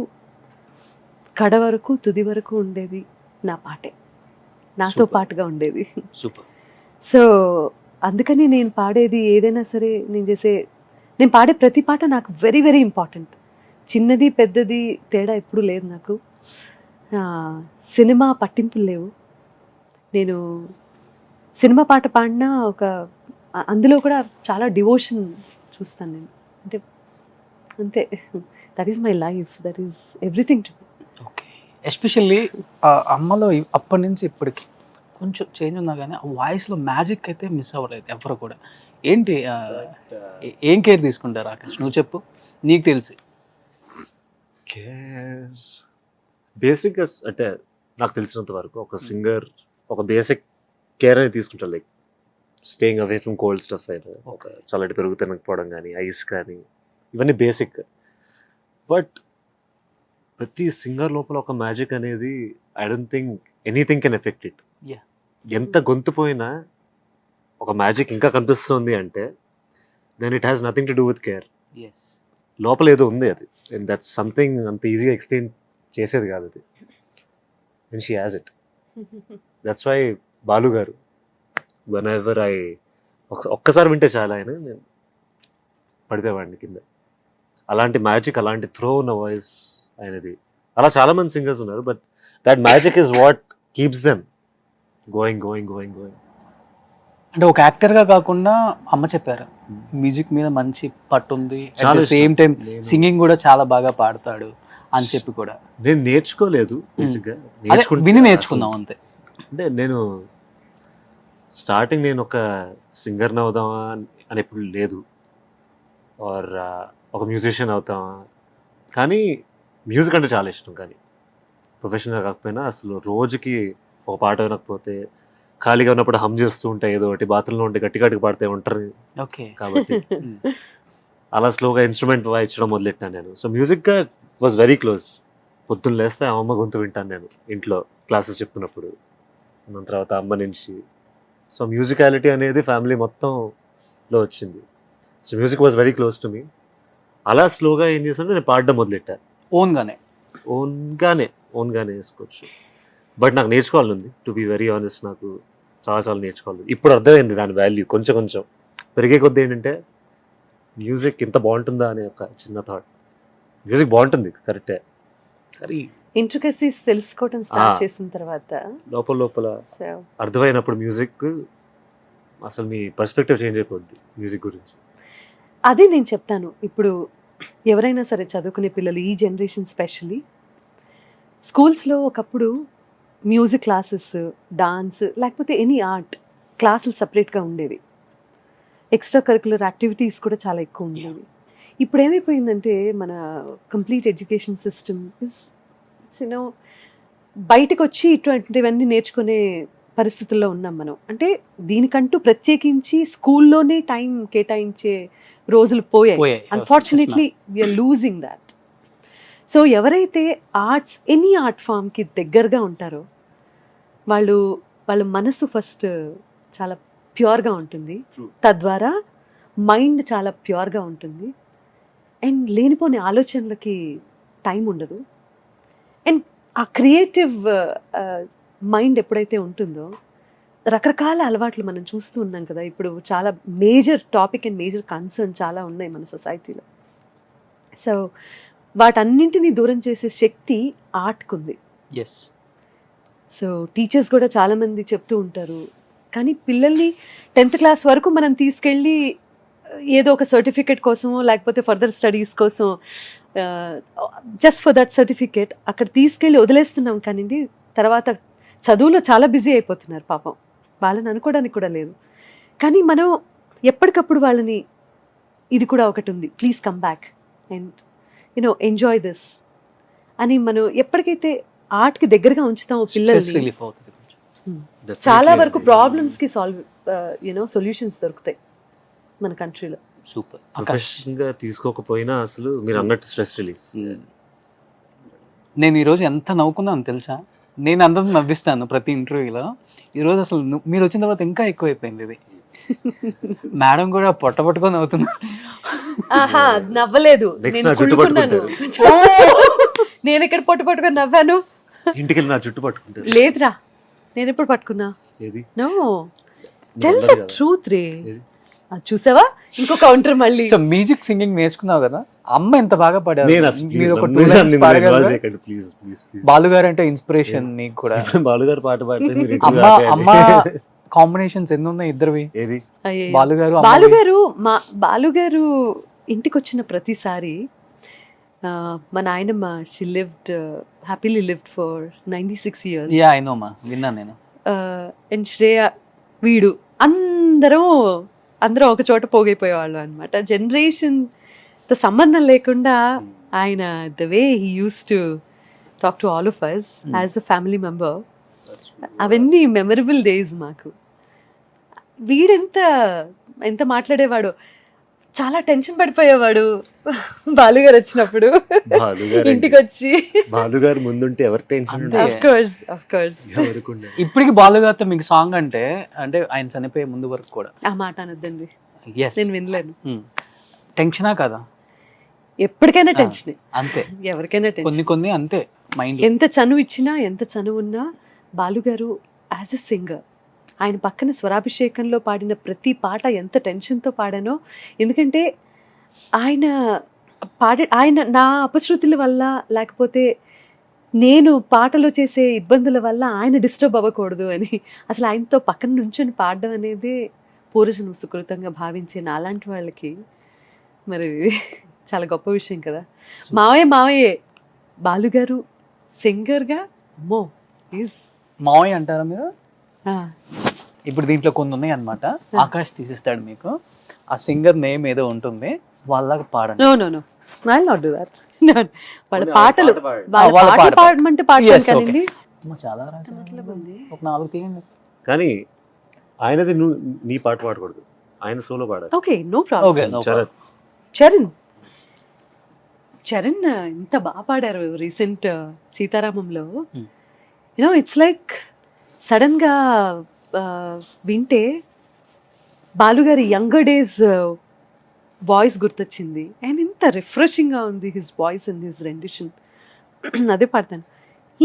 కడ వరకు తుది వరకు ఉండేది నా పాటే, నాతో Super. పాటుగా ఉండేది. సూపర్. సో అందుకని నేను పాడేది ఏదైనా సరే, నేను పాడే ప్రతి పాట నాకు వెరీ వెరీ ఇంపార్టెంట్. చిన్నది పెద్దది తేడా ఎప్పుడూ లేదు నాకు. సినిమా పట్టింపులు లేవు. నేను సినిమా పాట పాడినా అందులో కూడా చాలా డివోషన్ చూస్తాను నేను. అంటే అంతే, that is my life, that is everything to me. Okay. Especially అమ్మలో అప్పటి నుంచి ఇప్పటికి కొంచెం చేంజ్ ఉన్నా కానీ ఆ వాయిస్లో మ్యాజిక్ అయితే మిస్ అవ్వలేదు ఎవరు కూడా. ఏంటి ఏం కేర్ తీసుకుంటారు ఆకాష్, నువ్వు చెప్పు, నీకు తెలిసి. బేసిక్గా అంటే నాకు తెలిసినంత వరకు ఒక సింగర్ ఒక బేసిక్ కేర్ అనేది తీసుకుంటారు. Like staying away from cold stuff అయినా, ఒక చల్లటి పెరుగు తినకపోవడం కానీ, ఐస్ కానీ, ఇవన్నీ బేసిక్. బట్ ప్రతి సింగర్ లోపల ఒక మ్యాజిక్ అనేది I don't think anything can affect it. Yeah. ఎంత గొంతు పోయినా ఒక మ్యాజిక్ ఇంకా కనిపిస్తుంది అంటే then it has nothing to do with care. Yes. లోపల ఏదో ఉంది అది, అండ్ దట్స్ సంథింగ్ అంత ఈజీగా ఎక్స్ప్లెయిన్ చేసేది కాదు అది, and she has it. That's why Balu గారు వెన్ ఎవర్ ఒక్కసారి వింటే చాలా ఆయన నేను పడిపోయేవాడిని కింద. అలాంటి మ్యాజిక్, అలాంటి థ్రో ఉన్న వాయిస్ ఆయనది. అలా చాలా మంది సింగర్స్ ఉన్నారు, but that magic is what keeps them going. అంటే ఒక యాక్టర్గా కాకుండా అమ్మ చెప్పారు మ్యూజిక్ మీద మంచి పట్టు ఉంది, చాలా సేమ్ ఇష్టం. టైం సింగింగ్ కూడా చాలా బాగా పాడతాడు అని చెప్పి కూడా. నేను నేర్చుకోలేదు బేసిక్గా, అదే విని నేర్చుకుందాం అంతే. అంటే నేను స్టార్టింగ్ నేను ఒక సింగర్ని అవుదామా అని ఎప్పుడు లేదు, ఆర్ ఒక మ్యూజిషియన్ అవుతామా, కానీ మ్యూజిక్ అంటే చాలా ఇష్టం. కానీ ప్రొఫెషనల్గా కాకపోయినా అసలు రోజుకి ఒక పాట వినకపోతే, ఖాళీగా ఉన్నప్పుడు హమ్ చేస్తూ ఉంటాయి ఏదో ఒకటి, బాత్రూంలో ఉంటే గట్టి పాడితే ఉంటారు ఓకే. కాబట్టి అలా స్లోగా ఇన్స్ట్రుమెంట్ వాయించడం మొదలెట్టాను నేను. సో మ్యూజిక్గా వాజ్ వెరీ క్లోజ్. పొద్దున్న లేస్తే అమ్మ గొంతు వింటాను నేను ఇంట్లో క్లాసెస్ చెప్తున్నప్పుడు, దాని తర్వాత అమ్మ నుంచి. సో మ్యూజికాలిటీ అనేది ఫ్యామిలీ మొత్తంలో వచ్చింది. So music was very close to me. అలా స్లోగా ఏం చేశాను, నేను పాడడం మొదలెట్టాను ఓన్గానే వేసుకోవచ్చు. బట్ నాకు నేర్చుకోవాలని ఉంది, టు బి వెరీ ఆనెస్ట్. నాకు చాలా నేర్చుకోవాలి. ఇప్పుడు అర్థమైంది దాని వాల్యూ కొంచెం పెరిగే కొద్ది. ఏంటంటే మ్యూజిక్ ఇంత బాగుంటుందా అనే ఒక చిన్న థాట్. మ్యూజిక్ బాగుంటుంది కరెక్టే, కానీ ఇంట్రికసీస్ తెలుసుకోవడం స్టార్ట్ చేసిన తర్వాత లోపల అర్థమైనప్పుడు మ్యూజిక్ అసలు మీ పర్స్పెక్టివ్ చేంజ్ అయిపోద్ది మ్యూజిక్ గురించి. అదే నేను చెప్తాను. ఇప్పుడు ఎవరైనా సరే చదువుకునే పిల్లలు, ఈ జనరేషన్ స్పెషల్లీ, స్కూల్స్లో ఒకప్పుడు మ్యూజిక్ క్లాసెస్, డాన్స్, లేకపోతే ఎనీ ఆర్ట్ క్లాసులు సపరేట్గా ఉండేవి. ఎక్స్ట్రా కరికులర్ యాక్టివిటీస్ కూడా చాలా ఎక్కువ ఉండేవి. ఇప్పుడు ఏమైపోయిందంటే మన complete education system is you know బయటకు వచ్చి ఇటువంటివన్నీ నేర్చుకునే పరిస్థితుల్లో ఉన్నాం మనం. అంటే దీనికంటూ ప్రత్యేకించి స్కూల్లోనే టైం కేటాయించే రోజులు పోయాయి. Unfortunately we're losing that. So ఎవరైతే ఆర్ట్స్ ఎనీ ఆర్ట్ ఫామ్కి దగ్గరగా ఉంటారో వాళ్ళ మనసు ఫస్ట్ చాలా ప్యూర్గా ఉంటుంది, తద్వారా మైండ్ చాలా ప్యూర్గా ఉంటుంది, అండ్ లేనిపోని ఆలోచనలకి టైం ఉండదు. అండ్ ఆ క్రియేటివ్ మైండ్ ఎప్పుడైతే ఉంటుందో రకరకాల అలవాట్లు మనం చూస్తూ ఉన్నాం కదా. ఇప్పుడు చాలా major topic and major concern చాలా ఉన్నాయి మన సొసైటీలో. సో వాటన్నింటినీ దూరం చేసే శక్తి ఆర్ట్కు ఉంది. ఎస్. సో టీచర్స్ కూడా చాలామంది చెప్తూ ఉంటారు, కానీ పిల్లల్ని 10th క్లాస్ వరకు మనం తీసుకెళ్ళి ఏదో ఒక సర్టిఫికేట్ కోసమో లేకపోతే ఫర్దర్ స్టడీస్ కోసం జస్ట్ ఫర్ దట్ సర్టిఫికేట్ అక్కడ తీసుకెళ్ళి వదిలేస్తున్నాం. కానీ తర్వాత చదువులో చాలా బిజీ అయిపోతున్నారు పాపం, వాళ్ళని అనుకోవడానికి కూడా లేదు. కానీ మనం ఎప్పటికప్పుడు వాళ్ళని ఇది కూడా ఒకటి ఉంది, please come back and you know enjoy this అని మనం ఎప్పటికైతే ఆర్ట్కి దగ్గరగా ఉంచుతామో పిల్లల్ని, చాలా వరకు ప్రాబ్లమ్స్కి సొల్యూషన్స్ దొరుకుతాయి మన కంట్రీలో. సూపర్. ప్రొఫెషన్గా తీసుకోకపోయినా అసలు మీరు అన్నట్టు స్ట్రెస్ రిలీఫ్. నేను ఈరోజు ఎంత నవ్వుకున్నాను తెలుసా? నేను అందరం నవ్విస్తాను ప్రతి ఇంటర్వ్యూలో. ఈరోజు అసలు మీరు వచ్చిన తర్వాత ఇంకా ఎక్కువైపోయింది ఇది. మేడం కూడా పొట్టపట్టుకొని నవ్వుతున్నారు. ఆహా, నవ్వలేదు, నేను కుళ్ళుకున్నాను. నేను ఎక్కడ పొట్టపట్టుకొని నవ్వాను? ఇంటికి వెళ్ళి నా జుట్టు పట్టుకుంటారు. లేదురా, నేను ఎప్పుడు పట్టుకున్నా? నో, టెల్ ద ట్రూత్ రే. చూసావా, ఇంకో కౌంటర్ మళ్ళీ. సో మ్యూజిక్ సింగింగ్ నేర్చుకున్నావు కదా, అమ్మ ఎంత బాగా పాడారు. మీరు ఒక 2 lines lines పాడగలరా? Please please. బాలుగారు అంటే ఇన్స్పిరేషన్ మీకు కూడా. బాలుగారు పాట పాడితే మీరు అమ్మ కాంబినేషన్స్ ఎన్ని ఉన్నాయి ఇద్దరివి? ఏది? బాలుగారు ఇంటికి వచ్చిన ప్రతిసారి మా నాయనమ్మ she lived happily lived for 96 years. Yeah I know మా, విన్నాను నేను. అండ్ శ్రేయ వీడు అందరం ఒక చోట పోగైపోయేవాళ్ళు అనమాట. జనరేషన్తో సంబంధం లేకుండా ఆయన the way he used to talk to all of us as a family member, అవన్నీ మెమరబుల్ డేస్ మాకు. ఎంత మాట్లాడేవాడు, చాలా టెన్షన్ పడిపోయేవాడు బాలుగారు వచ్చినప్పుడు ఇంటికి వచ్చి. బాలుగారు ముందుంటే ఎవరి టెన్షన్? ఇప్పటికి బాలుగారితో మీకు సాంగ్ అంటే ఆయన చనిపోయే ముందు వరకు కూడా ఆ మాట అనొద్దండి, నేను వినలేను. టెన్షనా కదా? ఎప్పటికైనా టెన్షన్, అంతే. ఎవరికైనా టెన్షన్ కొన్ని అంతే మైండ్. ఎంత చనువు ఇచ్చినా ఎంత చనువు ఉన్నా బాలుగారు యాజ్ ఎ సింగర్, ఆయన పక్కన స్వరాభిషేకంలో పాడిన ప్రతి పాట ఎంత టెన్షన్తో పాడానో. ఎందుకంటే ఆయన నా అపశృతుల వల్ల లేకపోతే నేను పాటలో చేసే ఇబ్బందుల వల్ల ఆయన డిస్టర్బ్ అవ్వకూడదు అని అసలు ఆయనతో పక్కన నుంచొని పాడడం అనేది పూర్వజన్మ సుకృతంగా భావించే నాలాంటి వాళ్ళకి మరి చాలా గొప్ప విషయం కదా. మావయ్యే బాలుగారు సింగర్గా మావయ్య అంటారా మీరు? ఇప్పుడు దీంట్లో కొన్ని ఉన్నాయి అన్నమాట. ఆకాష్ తీసిస్తాడు మీకు, ఆ సింగర్ నేమ్ ఏదో ఉంటుంది, వాళ్ళకి పాడండి. No I'll not do that. వాళ్ళ పాటలు పాడమంటే పాడతాను కానీ చాలా ఒక 4 తీయండి. కానీ ఆయనది నీ పాట పాడకూడదు, ఆయన సోలో పాడాలి. Okay, no problem. చరణ్ ఎంత బాగా పాడారు రీసెంట్ సీతారామంలో. యూనో ఇట్స్ లైక్ సడన్ గా వింటే బాలుగారి యంగర్ డేస్ వాయిస్ గుర్తొచ్చింది. అండ్ ఇంత రిఫ్రెషింగ్గా ఉంది his voice and his rendition. అదే పాడతాను.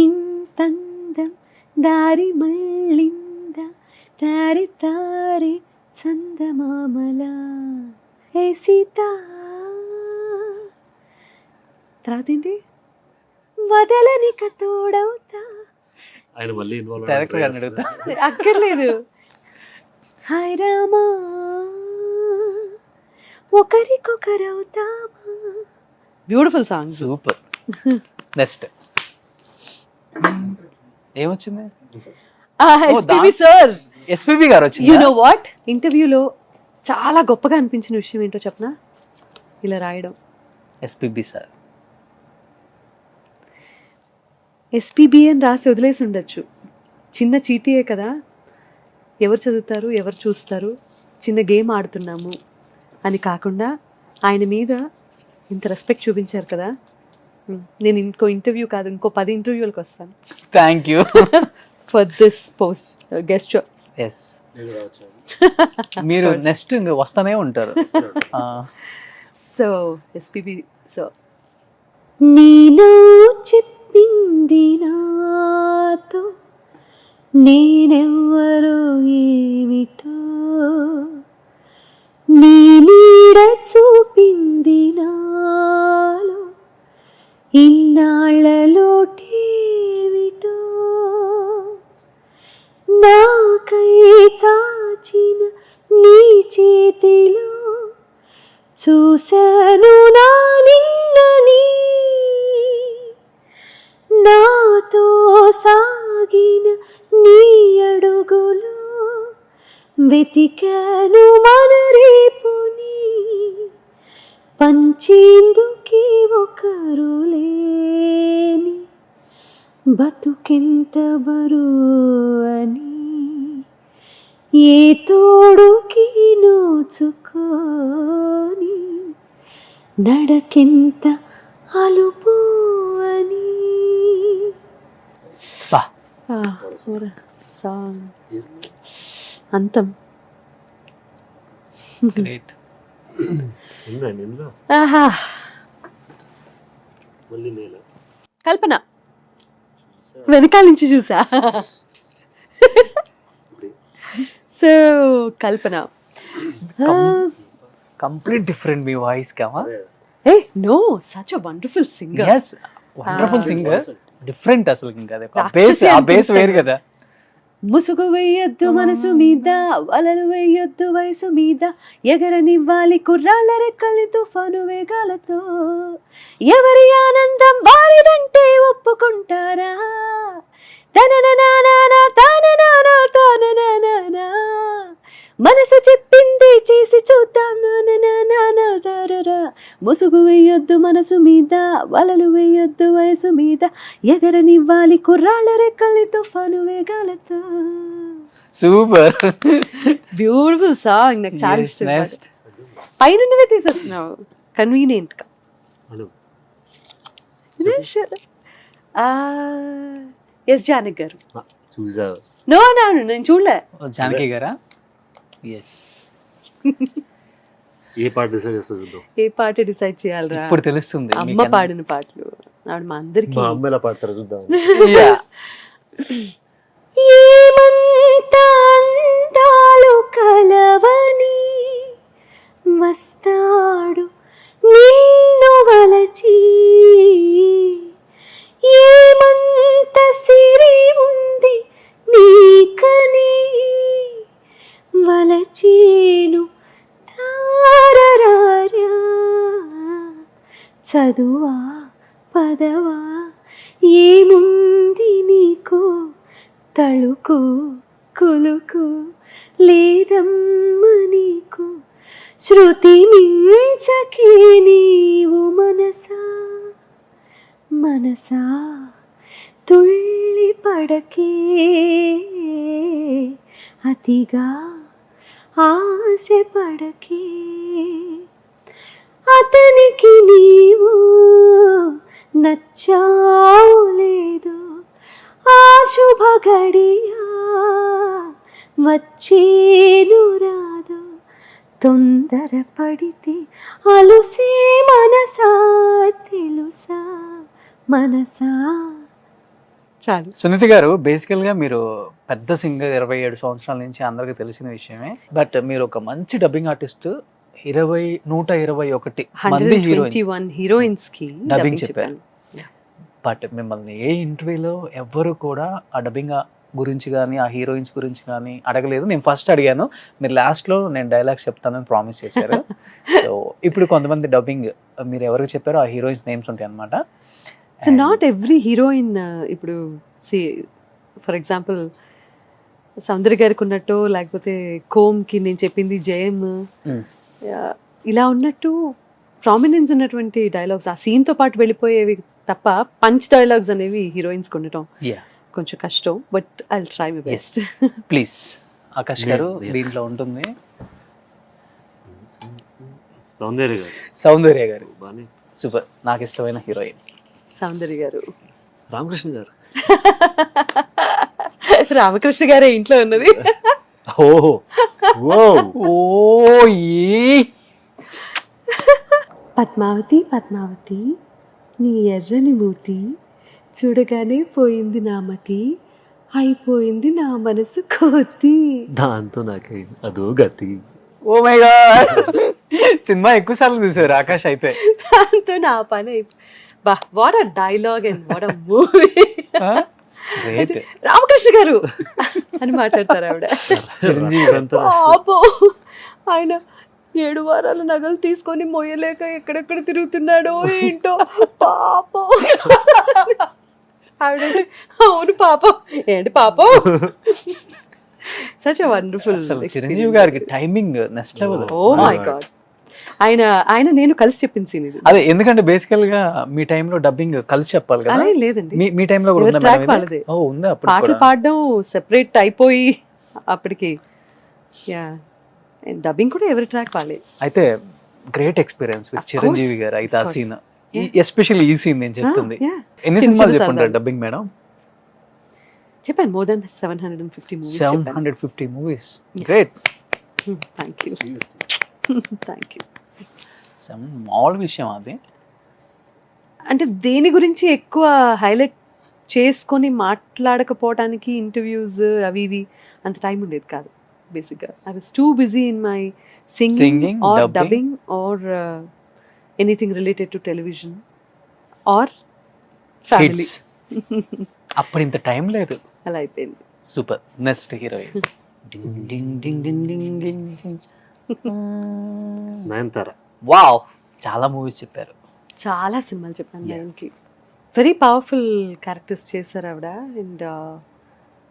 ఇంతందం దారి మళ్ళింద తారి తారి చందమామల ఏ సీత. తర్వాత ఏంటి? వదలనిక తోడవుతా. ఆయన మళ్ళీ అక్కర్లేదు. హాయ్ రామా ఒకరికొకరవుతామా. Beautiful song. సూపర్. నెక్స్ట్ ఏమొచ్చింది? SPB sir. ఎస్పీబీ గారు వచ్చింది. యు నో వాట్, ఇంటర్వ్యూలో చాలా గొప్పగా అనిపించిన విషయం ఏంటో చెప్పనా, ఇలా రాయడం. SPB sir. ఎస్పీబీ అని రాసి వదిలేసి ఉండొచ్చు, చిన్న చీటీయే కదా, ఎవరు చదువుతారు ఎవరు చూస్తారు, చిన్న గేమ్ ఆడుతున్నాము అని కాకుండా ఆయన మీద ఇంత రెస్పెక్ట్ చూపించారు కదా. నేను ఇంకో ఇంటర్వ్యూ కాదు, ఇంకో 10 ఇంటర్వ్యూలకు వస్తాను thank you. For this post guest. Yes, మీరు నెక్స్ట్ ఇంకా వస్తానే ఉంటారు. సో ఎస్పీబీ, సో నీలో చెప్పింది నాతో నేనెవ్వరో ఏమిటో, నీ నీడ చూపింది నాలో ఇన్నాళ్ళలోటేమిటో, నాకై చాచిన నీ చేతిలో చూశాను నా నిన్నని, నాతో సాగిన నీ అడుగులో వెతికాను మన రేపుని, పంచేందుకే ఒకరు లేని బతుకెంత బరువని, ఏ తోడుకి నోచుకోని నడకెంత అలుపు అని. బా. సాంగ్ అంతం. గ్రేట్. ఉందండి ఇందులో ఆహా, మళ్ళీ నేల కల్పన వెనకాల నుంచి చూసా. సో కల్పన, కంప్లీట్ డిఫరెంట్ మీ వాయిస్ కామా. ఏ no, such a wonderful singer. Yes, wonderful singer, different అసలు. ఇంకా అదే రాక్షసి బేస్, ఆ బేస్ అనిపిస్తుంది. వేరు కదా. ముసుగు వేయొద్దు మనసు మీద, వలలు వేయొద్దు వయసు మీద, ఎగరనివ్వాలి కుర్రాళ్ళ రెక్కలి తుఫాను వేగాలతో, ఎవరి ఆనందం వారిదంటే ఒప్పుకుంటారా, తనననానా తాననానా తాననానా, మనసు చెప్పింది చేసి చూద్దాం నాననానా, ముసుగు వేయొద్దు మనసు మీద, వలలు వేయొద్దు వయసు మీద, ఎగరనివ్వాలి కుర్రాళ్ళ రెక్కలి తుఫాను వేగాలతో. సూపర్. బ్యూటిఫుల్ సాంగ్, నాకు చాలా ఇష్టం. నెక్స్ట్ పైనున్నవే తీసేస్తున్నావు కన్వీనియంట్ గా. అను ఎస్ జానక్ గారు. చూసా నో నో నేను చూడలే. జానకి గారా? ఎస్. ఏ పాట డిసైడ్ చేస్తుంది చూద్దాం. ఏ పాట డిసైడ్ చేయాలరా? ఇప్పుడు తెలుస్తుంది. అమ్మ పాడిన పాటలు ఆవిడ మా అందరికి. మా అమ్మ ఎలా పాడతారో చూద్దాం. ఏమంత అందాలు కలవని వస్తాడు నిన్ను వలచి, ఏమంత సిరి ఉంది నీకని వలచేను తారరారా, చదువా పదవా ఏముంది నీకు, తళుకు కులుకు లేదమ్మ నీకు, శృతి మించకే నీవు మనసా మనసా, తుళ్ళి పడకే అతిగా ఆశ పడకే, అతనికి నీవు నచ్చావు లేదు, ఆ శుభ గడియా వచ్చేను రాదు, తొందర పడితే అలుసే మనసా తెలుసా మనసా. చాలు. సునీత గారు, బేసికల్ గా మీరు పెద్ద సింగర్, 27 సంవత్సరాల నుంచి అందరికి తెలిసిన విషయమే. బట్ మీరు ఒక మంచి డబ్బింగ్ ఆర్టిస్ట్, 121 మంది 121 హీరోయిన్స్ కి డబ్బింగ్ చెప్పారు. బట్ మిమ్మల్ని ఏ ఇంటర్వ్యూలో ఎవ్వరు కూడా ఆ డబ్బింగ్ గురించి కానీ ఆ హీరోయిన్స్ గురించి కానీ అడగలేదు. నేను ఫస్ట్ అడిగాను, మీరు లాస్ట్లో నేను డైలాగ్స్ చెప్తానని ప్రామిస్ చేశారు. సో ఇప్పుడు కొంతమంది డబ్బింగ్ మీరు ఎవరికి చెప్పారో ఆ హీరోయిన్స్ నేమ్స్ ఉంటాయి అన్నమాట. సో నాట్ ఎవ్రీ హీరోయిన్, ఇప్పుడు ఫర్ ఎగ్జాంపుల్ సౌందర్య గారికి ఉన్నట్టు, లేకపోతే కోమ్కి నేను చెప్పింది జయం, ఇలా ఉన్నట్టు ప్రామినెన్స్ ఉన్నటువంటి డైలాగ్స్ ఆ సీన్తో పాటు వెళ్ళిపోయేవి తప్ప పంచ్ డైలాగ్స్ అనేవి హీరోయిన్స్ ఉండటం కొంచెం కష్టం. But I will try my best. Please Akash గారు Yeah. దీంట్లో ఉంటుంది సౌందర్య గారు సౌందర్య గారు. బాగానే. సూపర్, నాకు ఇష్టమైన హీరోయిన్. సౌందర్య గారు. రామకృష్ణ గారు. రామకృష్ణ గారే ఇంట్లో ఉన్నది. ఓహో ఓ ఓ పద్మావతి పద్మావతి నీ ఎర్రని మూతి చూడగానే పోయింది నా మతి, అయిపోయింది నా మనసు కోతి. దాంతో నాకై అదో గతి. ఓ మై గాడ్, సినిమా ఎక్కువ సార్లు చూసారు ఆకాష్ అయితే. దాంతో నా పని బా what a dialogue and what a movie. Great. Ramakrishna గారు అని మాట్లాడతారు ఆవిడ. చిరంజీవి అంతా పాపం ఆయన 7 వారాల నగలు తీసుకొని మోయలేక ఎక్కడెక్కడ తిరుగుతున్నాడో ఏంటో పాపం. ఆవిడ అవును పాపం, ఏంటి పాపం. Such a wonderful. అసలు చిరంజీవి గారికి timing next level. Oh my god. ఆయన నేను కలిసి చెప్పింది సీన్ ఇది. అదే ఎందుకంటే బేసికల్ గా మీ టైంలో డబ్బింగ్ కలిసి చెప్పాలి కదా. అలా ఏం లేదండి, మీ టైంలో కూడా ఉందా track మేడం ఇది? వాళ్ళదే. ఓ ఉందా అప్పుడు పాటలు కూడా? పాడడం సెపరేట్ అయిపోయి అప్పటికి యా డబ్బింగ్ కూడా ఎవరి ట్రాక్ వాళ్ళే. అయితే great experience with Of Chiranjeevi course, garu అయితే ఆ of సీన్, Yeah. ఎస్పెషల్లీ ఈ సీన్ నేను చెప్తుంది. Yeah. ఎన్ని చిన్న సినిమాలు చిన్న చెప్పుంటారు సరదాలు. Dubbing madam? చెప్పాను more than 750 movies. 750 movies. Great. Thank you thank you. మామూలు విషయం అది. అంటే దేని గురించి ఎక్కువ హైలైట్ చేసుకొని మాట్లాడకపోవడానికి ఇంటర్వ్యూస్ అవి ఇవి అంత టైం ఉండేది కాదు. బేసిక్గా I was too busy in my Singing, singing or dubbing. Dubbing or anything related to television or family. Hits. అప్పుడు ఇంత టైం లేదు. అలా అయిపోయింది. Super. Next heroine. Nayanthara. Wow, చాలా మూవీస్ చెప్పారు. చాలా సినిమాలు చెప్పాను Yeah. ఆయనకి. వెరీ పవర్ఫుల్ క్యారెక్టర్స్ చేశారు ఆవిడ. And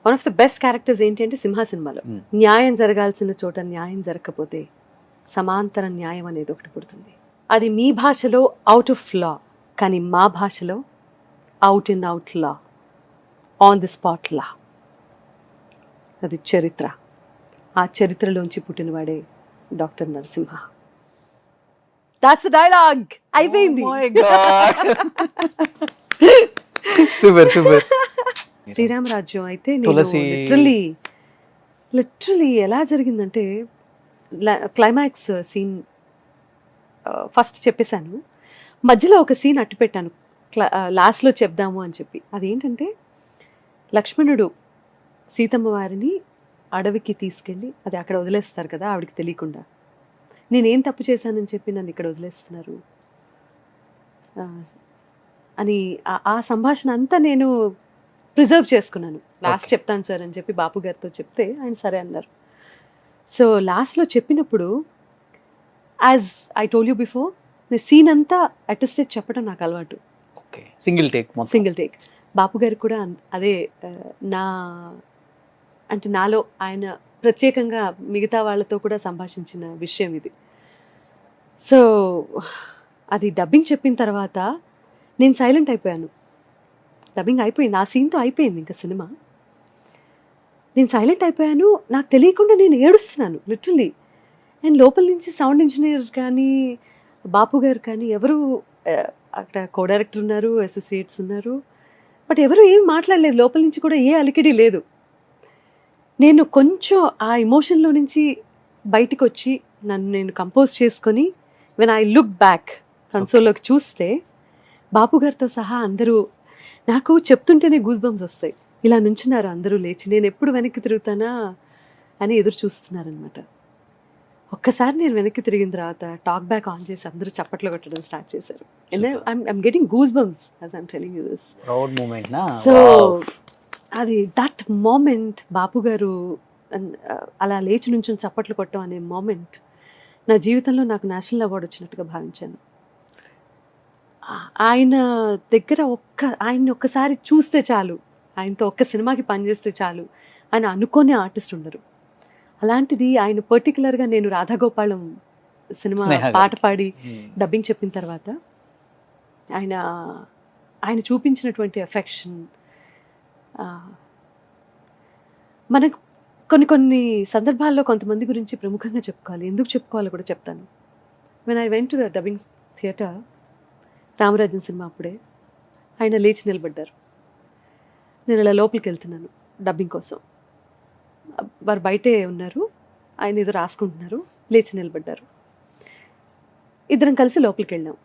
one of the best characters ఏంటి అంటే సింహ సినిమాలో Hmm. న్యాయం జరగాల్సిన చోట న్యాయం జరగకపోతే సమాంతర న్యాయం అనేది ఒకటి పుడుతుంది. అది మీ భాషలో అవుట్ ఆఫ్ లా, కానీ మా భాషలో out in out law, on the spot law. అది చరిత్ర. ఆ చరిత్రలోంచి పుట్టినవాడే డాక్టర్ నరసింహ. That's dialogue. అయిపోయింది. Super super. శ్రీరామరాజ్యం అయితే తులసి. లిటరలీ ఎలా జరిగిందంటే క్లైమాక్స్ సీన్ ఫస్ట్ చెప్పేశాను, మధ్యలో ఒక సీన్ అట్టు పెట్టాను లాస్ట్లో చెప్దాము అని చెప్పి. అదేంటంటే లక్ష్మణుడు సీతమ్మ వారిని అడవికి తీసుకెళ్ళి అది అక్కడ వదిలేస్తారు కదా ఆవిడకి తెలియకుండా. నేనేం తప్పు చేశానని చెప్పి నన్ను ఇక్కడ వదిలేస్తున్నారు అని ఆ సంభాషణ అంతా నేను ప్రిజర్వ్ చేసుకున్నాను. Last Okay. చెప్తాను సార్ అని చెప్పి బాపు గారితో చెప్తే ఆయన సరే అన్నారు. సో లాస్ట్లో చెప్పినప్పుడు as I told you before, scene అంతా అటెస్టెడ్ చెప్పడం నాకు అలవాటు. ఓకే, సింగిల్ టేక్ మొత్తం. Single take. బాపు గారు కూడా అదే నా అంటే నాలో ఆయన ప్రత్యేకంగా మిగతా వాళ్ళతో కూడా సంభాషించిన విషయం ఇది. సో అది డబ్బింగ్ చెప్పిన తర్వాత నేను సైలెంట్ అయిపోయాను. డబ్బింగ్ అయిపోయింది, ఆ సీన్తో అయిపోయింది ఇంకా సినిమా. నేను సైలెంట్ అయిపోయాను, నాకు తెలియకుండా నేను ఏడుస్తున్నాను లిటరలీ. అండ్ లోపల నుంచి సౌండ్ ఇంజనీర్ కానీ బాపు గారు కానీ ఎవరు అక్కడ కో డైరెక్టర్ ఉన్నారు, అసోసియేట్స్ ఉన్నారు, బట్ ఎవరు ఏం మాట్లాడలేదు. లోపల నుంచి కూడా ఏ అలికిడి లేదు. నేను కొంచెం ఆ ఎమోషన్లో నుంచి బయటికి వచ్చి నన్ను నేను కంపోజ్ చేసుకొని వెన్ ఐ లుక్ బ్యాక్ కన్సోల్లోకి చూస్తే బాపు గారితో సహా అందరూ నాకు చెప్తుంటేనే గూస్ బంప్స్ వస్తాయి. ఇలా నుంచున్నారు అందరూ లేచి, నేను ఎప్పుడు వెనక్కి తిరుగుతానా అని ఎదురు చూస్తున్నారనమాట. ఒక్కసారి నేను వెనక్కి తిరిగిన తర్వాత టాక్ బ్యాక్ ఆన్ చేసి అందరూ చప్పట్లు కొట్టడం స్టార్ట్ చేశారు. I'm getting goosebumps as I'm telling you this. Proud moment నా. సో అది దట్ మూమెంట్ బాపు గారు అలా లేచి నుంచొని చప్పట్లు కొట్టడం అనే మూమెంట్ నా జీవితంలో నాకు నేషనల్ అవార్డు వచ్చినట్టుగా భావించాను. ఆయన దగ్గర ఆయన్ని ఒక్కసారి చూస్తే చాలు, ఆయనతో ఒక్క సినిమాకి పనిచేస్తే చాలు ఆయన అనుకోని ఆర్టిస్ట్ ఉండరు. అలాంటిది ఆయన పర్టికులర్గా నేను రాధాగోపాలం సినిమా స్నేహ గారికి. పాట పాడి డబ్బింగ్ చెప్పిన తర్వాత ఆయన ఆయన చూపించినటువంటి ఎఫెక్షన్, మనకు కొన్ని సందర్భాల్లో కొంతమంది గురించి ప్రముఖంగా చెప్పుకోవాలి, ఎందుకు చెప్పుకోవాలో కూడా చెప్తాను. When I went to the dubbing theatre, Ramarajan cinema అప్పుడే, ఆయన లేచి నిలబడ్డారు. నేను అలా లోపలికి వెళ్తున్నాను డబ్బింగ్ కోసం, వారు బయటే ఉన్నారు, ఆయన ఏదో రాసుకుంటున్నారు, లేచి నిలబడ్డారు. ఇద్దరం కలిసి లోపలికి వెళ్ళాం.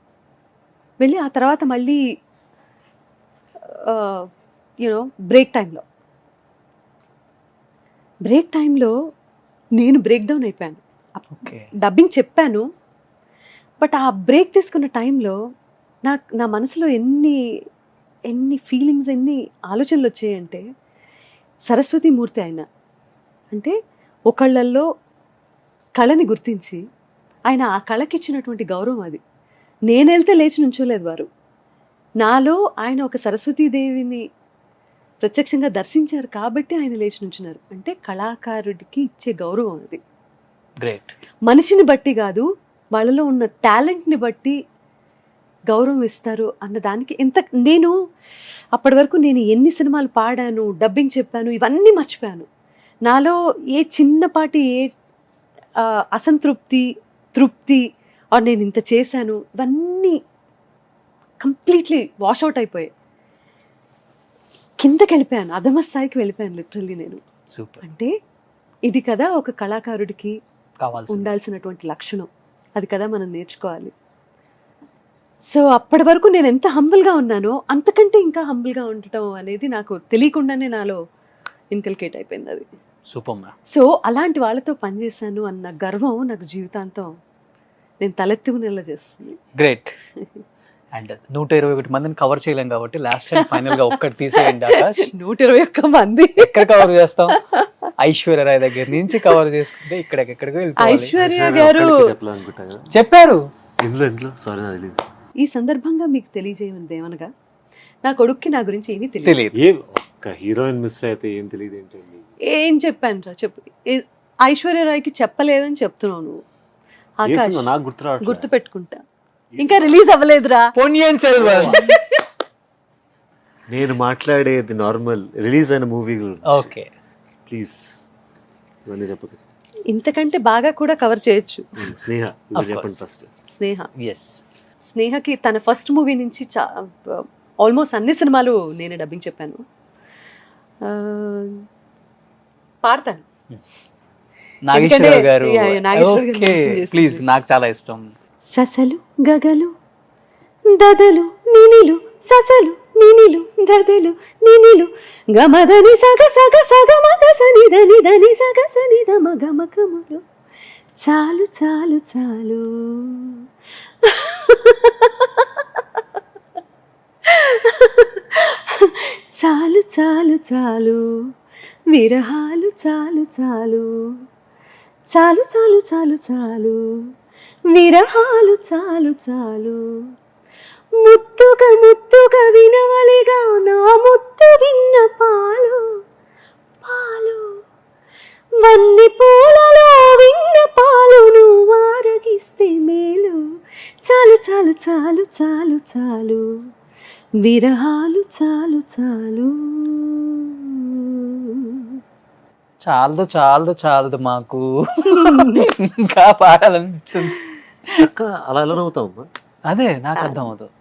వెళ్ళి ఆ తర్వాత మళ్ళీ యూనో బ్రేక్ టైంలో నేను బ్రేక్ డౌన్ అయిపోయాను. ఓకే. డబ్బింగ్ చెప్పాను, బట్ ఆ బ్రేక్ తీసుకున్న టైంలో నా మనసులో ఎన్ని ఫీలింగ్స్, ఎన్ని ఆలోచనలు వచ్చాయంటే, సరస్వతి మూర్తి ఆయన అంటే ఒకళ్ళల్లో కళని గుర్తించి ఆయన ఆ కళకి ఇచ్చినటువంటి గౌరవం అది. నేను వెళ్తే లేచి నుంచోలేదు వారు, నాలో ఆయన ఒక సరస్వతీదేవిని ప్రత్యక్షంగా దర్శించారు కాబట్టి ఆయన లేచి నుంచున్నారు. అంటే కళాకారుడికి ఇచ్చే గౌరవం అది. గ్రేట్. మనిషిని బట్టి కాదు, వాళ్ళలో ఉన్న టాలెంట్ని బట్టి గౌరవం ఇస్తారు అన్న దానికి నేను అప్పటి వరకు నేను ఎన్ని సినిమాలు పాడాను, డబ్బింగ్ చెప్పాను, ఇవన్నీ మర్చిపోయాను. నాలో ఏ చిన్నపాటి అసంతృప్తి, తృప్తి, నేను ఇంత చేశాను, ఇవన్నీ కంప్లీట్లీ వాషౌట్ అయిపోయాయి. కిందకి వెళ్ళిపోయాను, అధమ స్థాయికి వెళ్ళిపోయాను లిటరల్లీ నేను. సూపర్. అంటే ఇది కదా ఒక కళాకారుడికి కావాల్సింది. ఉండాల్సినటువంటి లక్షణం, అది కదా మనం నేర్చుకోవాలి. సో అప్పటి వరకు నేను ఎంత హంబుల్గా ఉన్నానో అంతకంటే ఇంకా హంబుల్గా ఉండటం అనేది నాకు తెలియకుండానే నాలో ఇన్కల్కేట్ అయిపోయింది అది. Super ma'am. సో అలాంటి వాళ్ళతో పనిచేశాను అన్న గర్వం నాకు జీవితాంతం నేను తలెత్తుకునేలా చేస్తుంది. గ్రేట్. అండ్ 121 మందిని కవర్ చేయలేం కాబట్టి లాస్ట్ టైం ఫైనల్ గా ఒక్కటి తీసేయండి ఆకాష్. 121 మంది ఎక్కడ కవర్ చేస్తాం? ఐశ్వర్య రాయ్ దగ్గర నుంచి కవర్ చేసుకుంటే ఎక్కడికో వెళ్ళిపోవాలి. ఐశ్వర్య గారు చెప్పాలనుకుంటా కదా చెప్పారు ఇందులో సారీ నాకు తెలియదు. ఈ సందర్భంగా మీకు తెలియజేయమంది ఏమనగా, నా కొడుక్కి నా గురించి ఏమీ తెలియదు. తెలియదు. ఏం ఒక్క హీరోయిన్ మిస్ అయితే ఏం తెలియదు ఏంటండి? ఏం చెప్పాను రా చెప్పు. ఐశ్వర్య రాయ్కి చెప్పలేదని చెప్తున్నావు నువ్వు. ఏ ఆకాష్ సినిమా నాకు గుర్తు రావట్లేదు. గుర్తు పెట్టుకుంటా, ఇంకా రిలీజ్ అవ్వలేదురా. పొన్నియిన్ సెల్వన్. నేను మాట్లాడేది నార్మల్ రిలీజ్ అయిన మూవీ గురించి. ఓకే. ప్లీజ్ ఇవన్నీ చెప్పదు. ఇంతకంటే బాగా కూడా కవర్ చేయొచ్చు. స్నేహ Of చెప్పండి course. ఫస్ట్. స్నేహ ఎస్. స్నేహకి తన ఫస్ట్ మూవీ నుంచి ఆల్మోస్ట్ అన్ని సినిమాలు నేనే డబ్బింగ్ చెప్పాను. పాడతాను. నాగేశ్వరరావు గారు. Yeah, yeah, నాగేశ్వరరావు గారు ఓకే mention చేసింది. ప్లీజ్, నాకు చాలా ఇష్టం. ససలు గగలు దదలు నినిలు, ససలు నినిలు దదలు నినిలు, గమదని సగ సగ సగ మగ సని దని దని సగ సని ద మగ మగములు, చాలు చాలు చాలు చాలు చాలు చాలు విరహాలు, చాలు చాలు చాలు చాలు చాలు చాలు విరహాలు, చాలు చాలు ముత్తుగా ముత్తుగా వినవలిగా నా ముత్తు విన్న పాలు పాలు, వన్ని పూలలో విన్న పాలు నువ్వు ఆరగిస్తే మేలు, చాలు చాలు చాలు చాలు చాలు విరహాలు, చాలు చాలు. చాలదు మాకు ఇంకా పాడాలనిపిస్తుంది. అక్క అలా ఎలా నవ్వుతావమ్మా? అదే నాకు అర్థం అవుతుంది.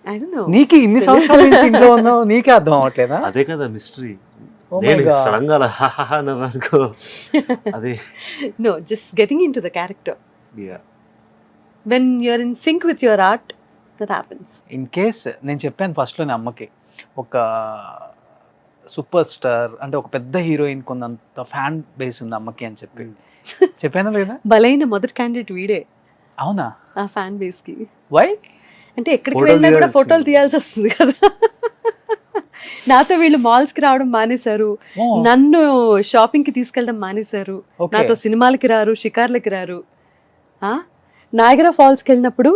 I don't know. నీకు ఇన్ని సంవత్సరాల నుంచి ఇంట్లో ఉన్నావు, నీకే అర్థం అవ్వట్లేదా? అదే కదా మిస్టరీ. Oh my నేను God. సడన్ గా నవ్వనుకో. అదే No, just getting into the character. yeah. When you're in sync with your art, that happens. In case నేను చెప్పాను ఫస్ట్లోనే అమ్మకి, ఒక సూపర్ స్టార్ అంటే ఒక పెద్ద హీరోయిన్ కొంత ఫ్యాన్ బేస్ ఉంది అమ్మకి అని చెప్పి చెప్పానా లేదా? బలైన మొదటి క్యాండిడేట్ వీడే అవునా? ఆ ఫ్యాన్ బేస్ కి. వై? అంటే ఎక్కడికి Photo వెళ్ళినా కూడా తీయాల్సింది. ఫోటోలు తీయాల్సి వస్తుంది కదా. నాతో వీళ్ళు మాల్స్ కి రావడం మానేశారు, నన్ను షాపింగ్ కి తీసుకెళ్ళడం మానేశారు, ఓకే. నాతో సినిమాలకి రారు, షికార్లకి రారు. నాయగరా ఫాల్స్కి వెళ్ళినప్పుడు,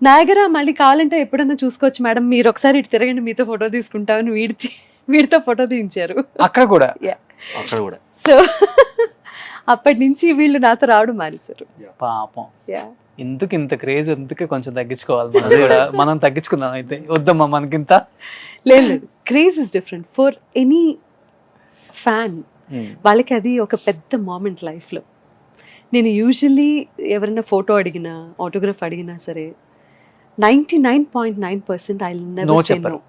నాయగరా మళ్ళీ కావాలంటే ఎప్పుడన్నా చూసుకోవచ్చు మేడం, మీరు ఒకసారి ఇటు తిరగండి మీతో ఫోటో తీసుకుంటామని వీడి వీడితో ఫోటో తీయించారు. అక్కడ కూడా అక్కడ కూడా సో అప్పటి నుంచి వీళ్ళు నాతో రావడం మానేశారు. పాపం యా ఎందుకు ఇంత క్రేజ్, ఎందుకు కొంచెం తగ్గించుకోవాలి మనం కూడా. మనం తగ్గించుకుందాం అయితే, వద్దమ్మా మనకింత. లేదు లేదు, craze is different for any fan. వాళ్ళకి అది ఒక పెద్ద మూమెంట్ లైఫ్లో. నేను యూజువల్లీ ఎవరైనా ఫోటో అడిగినా, ఆటోగ్రాఫ్ అడిగినా సరే 99.9% ఐ నో నెవర్ సే చెప్పరు.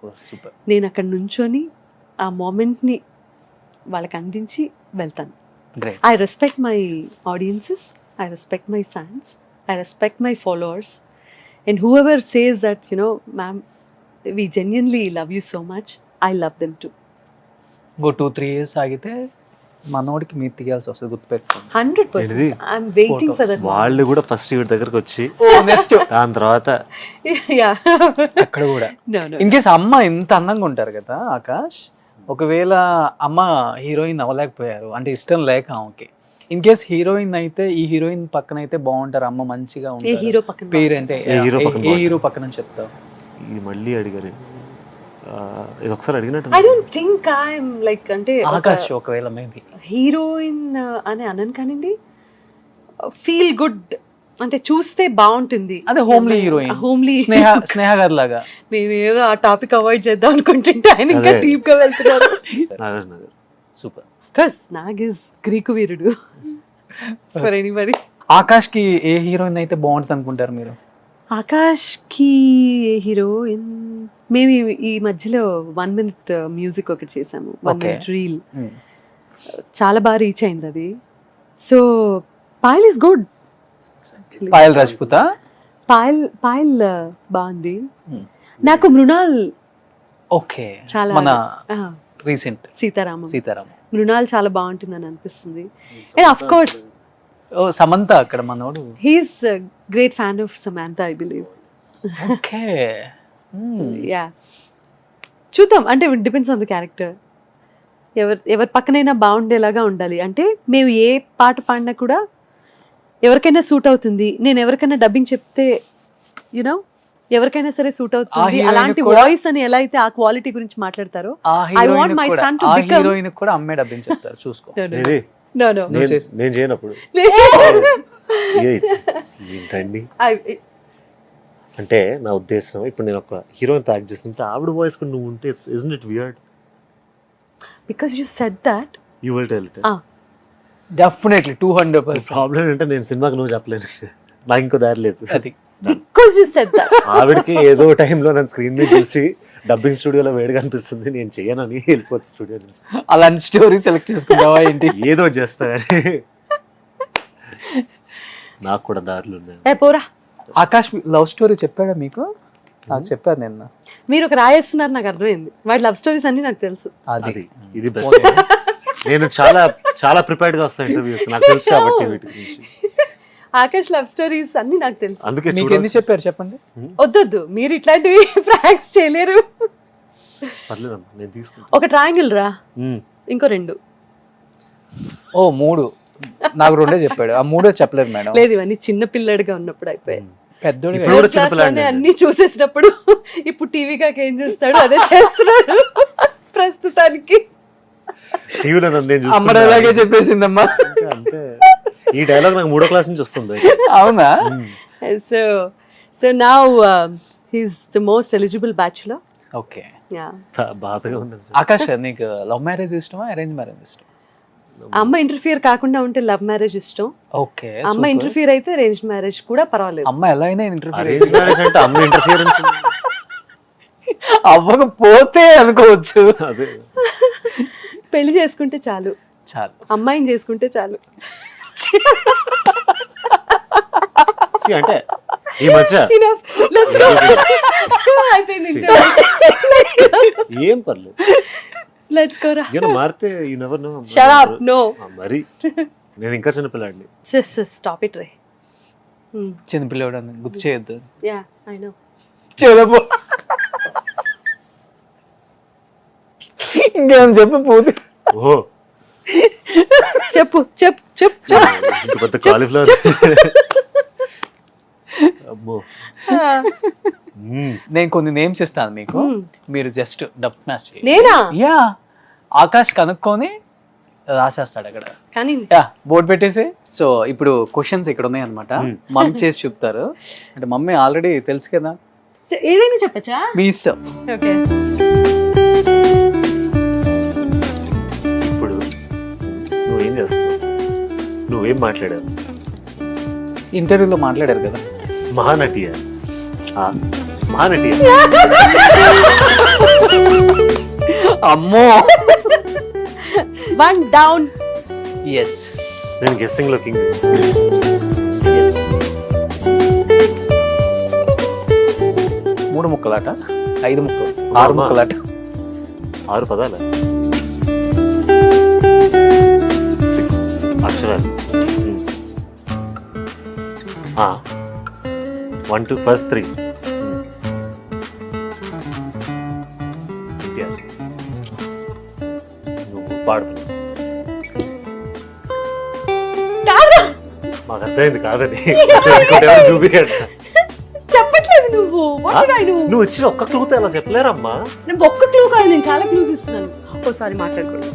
నో. సూపర్. నేను అక్కడ నుంచొని ఆ మూమెంట్ని వాళ్ళకి అందించి వెళ్తాను. Great. I respect my audiences, I respect my fans, I respect my followers, and whoever says that, you know, ma'am, we genuinely love you so much, I love them too. ఇంకో 2-3 years ఆగితే మనోడికి మీరు తీయాల్సి వస్తుంది, గుర్తుపెట్టుకోండి. 100%. I'm waiting for that. వాళ్ళు కూడా first వీడి దగ్గరకు వచ్చి నెక్స్ట్ దాని తర్వాత Yeah. అక్కడ కూడా No, no. ఇన్ కేస్ అమ్మ ఇంత అందంగా ఉంటారు కదా ఆకాష్, ఒకవేళ అమ్మ హీరోయిన్ అవ్వలేకపోయారు అంటే ఇష్టం లేక ఆమెకి, ఇన్ కేస్ హీరోయిన్ అయితే ఈ హీరోయిన్ పక్కన అయితే బాగుంటారు, అమ్మ మంచిగా ఏ ఉంటారు. హీరో పక్కన పేరు అంటే ఏ హీరో పక్కన ఏ హీరో పక్కన చెప్తావు? ఇది మళ్ళీ అడిగారు, ఇది ఒకసారి అడిగినట్టు. I don't think I'm like అంటే ఆకాష్ ఒకవేళ మేబీ హీరోయిన్ అని అనను కానండి, ఫీల్ గుడ్ అంటే చూస్తే బాగుంటుంది. అదే homely heroine. హోమ్లీ స్నేహ గారి లాగా. నేను ఏదో ఆ టాపిక్ అవాయిడ్ చేద్దాం అనుకుంటుంటే ఆయన ఇంకా అదే. డీప్ గా వెళ్తున్నారు. నాగార్జున గారు super. Because Nag is Greek Veerudu for anybody. Akash కి ఏ హీరోయిన్ అయితే బాగుంటుంది అనుకుంటారు మీరు? ఆకాష్ కి హీరోయిన్ మేము ఈ మధ్యలో 1 minute మ్యూజిక్ ఒకటి చేసాము, 1 Okay. minute reel. చాలా బాగా రీచ్ అయింది అది. So Payal is good. Payal Rajput. Payal బాగుంది. నాకు మృణాల్ ఓకే. చాలా మన రీసెంట్ సీతారామం మృణాల్ చాలా బాగుంటుందని అనిపిస్తుంది. And of course oh Samantha అక్కడ మనోడు. He is great fan of Samantha I believe. Okay. Yeah చూద్దాం, అంటే డిపెండ్స్ ఆన్ ద క్యారెక్టర్. ఎవరి పక్కనైనా బాగుండేలాగా ఉండాలి. అంటే మేము ఏ పాట పాడినా కూడా ఎవరికైనా సూట్ అవుతుంది. నేను ఎవరికైనా డబ్బింగ్ చెప్తే యునో ఎవరికైనా సరే సూట్ అవుతుంది. heroine అలాంటి కూడా- వాయిస్ అని ఎలా అయితే ఆ క్వాలిటీ గురించి మాట్లాడతారో ఆ I want my son to become- heroine కూడా అమ్మే డబ్బింగ్ చెప్తారు చూసుకో. ఇది No, no. నేను చేయనప్పుడు ఏంటండి అంటే నా ఉద్దేశం, ఇప్పుడు నేను ఒక హీరోయిన్ యాక్ట్ చేస్తుంటే ఆవిడ వాయిస్ కూడా నువ్వు ఉంటే ఇస్n't it weird? Because you said that. You will tell it. Definitely 200%. Problem ఏంటంటే నేను సినిమాకి నువ్వు చెప్పలేను, నాకు ఇంకో దారి లేదు. అది Because you said that. ఆవిడకి ఏదో టైంలో నన్ను స్క్రీన్ మీద చూసి డబ్బింగ్ స్టూడియోలో వేడిగా అనిపిస్తుంది, నేను చేయనని వెళ్ళిపోతుంది స్టూడియో నుంచి. అలాంటి స్టోరీ సెలెక్ట్ చేసుకుంటావా ఏంటి? ఏదో ఒకటి చేస్తా కానీ నాకు కూడా దారులు ఉన్నాయి. ఏ పోరా, ఆకాష్ లవ్ స్టోరీ చెప్పాడా మీకు? నాకు చెప్పారు నిన్న. మీరు ఒక రాయేస్తున్నారు, నాకు అర్థమైంది. వాటి లవ్ స్టోరీస్ అన్ని నాకు తెలుసు. అది ఇది బెస్ట్. నేను చాలా చాలా ప్రిపేర్డ్ గా వస్తాను ఇంటర్వ్యూస్, నాకు తెలుసు కాబట్టి వీటి గురించి. ఆకాష్ లవ్ స్టోరీస్ అన్ని నాకు తెలుసు. అందుకే మీకు ఎన్ని చెప్పారు చెప్పండి? వద్దొద్దు, మీరు ఇట్లాంటివి ప్రాక్టీస్ చేయలేరు. పర్లేదమ్మా, నేను తీసుకుంటా. ఒక ట్రయాంగిల్ రా, ఇంకో 2. ఓ 3. నాకు 2 చెప్పాడు, ఆ 3 చెప్పలేదు మేడం. లేదు, ఇవన్నీ చిన్న పిల్లడిగా ఉన్నప్పుడు అయిపోయాయి. పెద్దోడు ఇప్పుడు కూడా చిన్న పిల్లాడిని క్లాస్లోనే అన్ని చూసేసినప్పుడు ఇప్పుడు టీవీగా ఏం చేస్తాడు అదే చేస్తున్నాడు ప్రస్తుతానికి. టీవీలో నన్ను నేను అమ్మ చూసుకుంటా. అలాగే చెప్పేసిందమ్మా. అంతే. ఈ డైలాగ్ నాకు 3వ క్లాస్ నుంచి వస్తుంది. అవునా? So now he's the most eligible bachelor. Okay. Yeah, బాధగా ఉంది. ఆకాష్ నీకు లవ్ మ్యారేజ్ ఇష్టమా అరేంజ్ మ్యారేజ్ ఇష్టం? అమ్మ ఇంటర్ఫియర్ కాకుండా ఉంటే లవ్ మ్యారేజ్ ఇష్టం. ఓకే. అమ్మ ఇంటర్ఫియర్ అయితే అరేంజ్ మ్యారేజ్ కూడా పర్వాలేదు. అమ్మ ఎలా అయినా ఇంటర్వ్యూ అరేంజ్ మ్యారేజ్ అంటే అమ్మ ఇంటర్ఫియరెన్స్ అవ్వకపోతే అనుకోవచ్చు. అదే పెళ్లి చేసుకుంటే చాలు, చాలు. అమ్మాయిని చేసుకుంటే చాలు. See, అంటే ఈ మధ్య Enough. Let's go. అయిపోయింది interview. Let's go. ఏం పర్లేదు, Let's go రా. మారితే you never know. Shut up. No. మరి నేను ఇంకా చిన్న పిల్లాడిని. Stop it, Ray. చిన్న పిల్లవాడు అని గుర్తు చేయొద్దు. Yeah, I know. చూడబో ఇంకేం చెప్పు పోతే. ఓహో, చెప్పు. ఇంత పెద్ద కాలీఫ్లవర్ అమ్మో. నేను కొన్ని నేమ్స్ ఇస్తాను మీకు, మీరు జస్ట్ డబ్ మ్యాచ్ చేయండి. నేనా? యా, ఆకాష్ కనుక్కొని రాసేస్తాడు అక్కడ. కానీ యా, బోర్డు పెట్టేసి. సో ఇప్పుడు క్వశ్చన్స్ ఇక్కడ ఉన్నాయి అనమాట, మమ్మీ చేసి చూపుతారు. అంటే మమ్మీ ఆల్రెడీ తెలుసు కదా, ఏదైనా చెప్పచ్చా? మీ ఇష్టం. ఓకే. ఇప్పుడు నువ్వేం చేస్తావు? నువ్వేం మాట్లాడావు? ఇంటర్వ్యూలో మాట్లాడారు కదా. మహానటియా? మహానటియా? అమ్మో. 1 డౌన్. ఎస్. నేను గెస్సింగ్ లో కింగ్. ఎస్. 3 ముక్కలాట, 5 ముక్కలు, 6 ముక్కలాట. 6 పదాలు, 6 అక్షరాలు. 1 2 ఫస్ట్ 3. నువ్వు పాడుతున్నావు. మాకు అర్థమైంది కాదని చూపించాడు. చెప్పట్లేదు నువ్వు. What did I do? నువ్వు వచ్చిన ఒక్క క్లూతో ఎలా చెప్పలేరమ్మా? నేను ఒక్క క్లూ కాదు, నేను చాలా క్లూస్ ఇస్తున్నాను. ఓ సారీ, మాట్లాడుకోండి.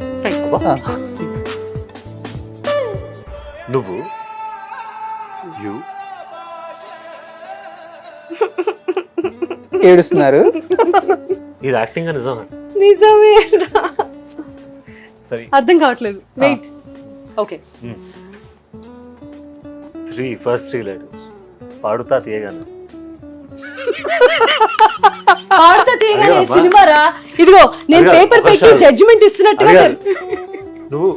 నువ్వు యు ఏడుస్తున్నారు. ఇది యాక్టింగ్ నిజమా? నిజమే. సరే, అర్థం కావట్లేదు. వెయిట్. ఓకే. 3 first 3 letters. పాడుతా తీయగాను. పాడుతా తీయగానే సినిమారా? ఇదిగో నేను పేపర్ పెట్టి జడ్జిమెంట్ ఇస్తున్నట్టుగా. నువ్వు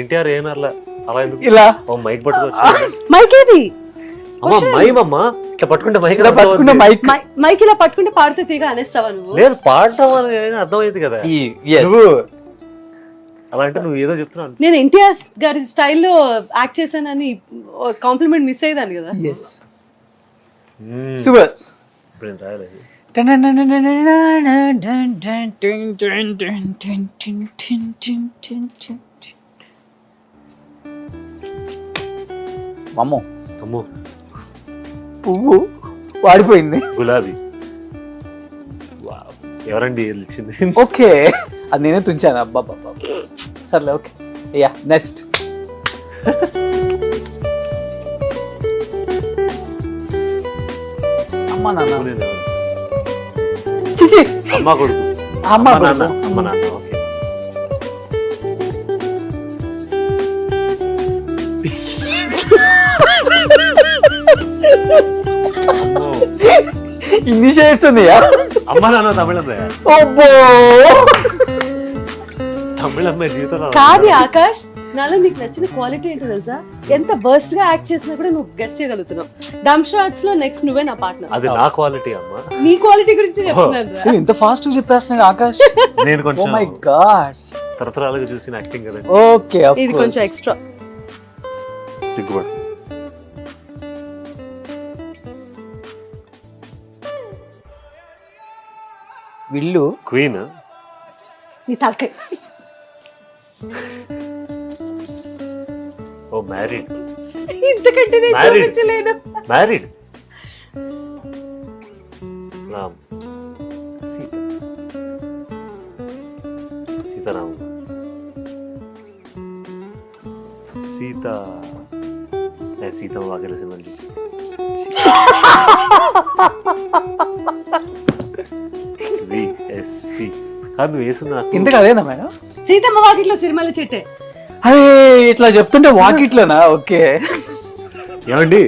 ఎన్టీఆర్ ఏనర్లా అలా ఎందుకు ఇలా మైక్ పట్టుకోవచ్చు? మైక్ ఏది? అమ్మా మైమమ్మా, ఇట్లా పట్టుకుంటే మైక్ ఇలా పట్టుకున్న మైక్. మైక్ ఇలా పట్టుకుంటే పాడుతా తీయగా అనేస్తావా నువ్వు? లేదు, పాడటం అని అర్థమైంది కదా. నువ్వు అలా అంటే నువ్వు ఏదో చెప్తున్నావు. నేను ఎన్టీఆర్ గారి స్టైల్లో యాక్ట్ చేశానని కాంప్లిమెంట్ మిస్ అయ్యేదాన్ని కదా. ఎస్. సూపర్. ఇప్పుడు నేను రాయలేదు. అమ్మో, అమ్మో, పువ్వు వాడిపోయింది. గులాబీ. వావ్, ఎవరండి ఇచ్చింది? ఓకే, అది నేనే తుంచాను. అబ్బా సర్లే, ఓకే. Yeah, next. అమ్మా నాన్న. చిచి, అమ్మ కొడుకు. అమ్మ నాన్న. కొడుకు. అమ్మ నాన్న. ఓకే. అమ్మో. ఇన్ని షేడ్స్ ఉన్నాయా? అమ్మ నాన్న తమిళమ్మాయి. అబ్బో, తమిళమ్మాయి జీవితంలో కాదు ఆకాష్, నాలో నీకు నచ్చిన క్వాలిటీ ఏంటో తెలుసా? ఎంత బర్స్ట్ గా యాక్ట్ చేసినా కూడా నువ్వు గెస్ట్ చేయగలుగుతున్నావు. డమ్ షాట్స్ లో నెక్స్ట్ నువ్వే నా పార్ట్నర్. అది నా క్వాలిటీ అమ్మా. నీ క్వాలిటీ గురించి చెప్తున్నాను రా. ఇంత ఫాస్ట్ చెప్పేస్తున్నాడు ఆకాష్. నేను ఓ కొంచెం మై గాడ్. తరతరాలుగా చూసిన యాక్టింగ్ కదా. ఓకే, ఆఫ్ ఇది కొంచెం ఎక్స్ట్రా. సిగ్గుపడు. విల్లు. క్వీన్. నీ తలకాయ. ఓ మ్యారీడ్. ఇంతకంటే నేను Married. చూపించలేను. మ్యారీడ్. రామ్. సీత. సీతారామ. సీత. సీతమ్మ వాకిలి సినిమాలు. కాదు నువ్వు వేసింది నాకు. ఇంతకు అదేనా మేడం? సీతమ్మ వాకిట్లో సినిమాలు చెట్టే. అరే, ఇట్లా చెప్తుంటే వాకిట్లోనా? ఓకే. ఏమండి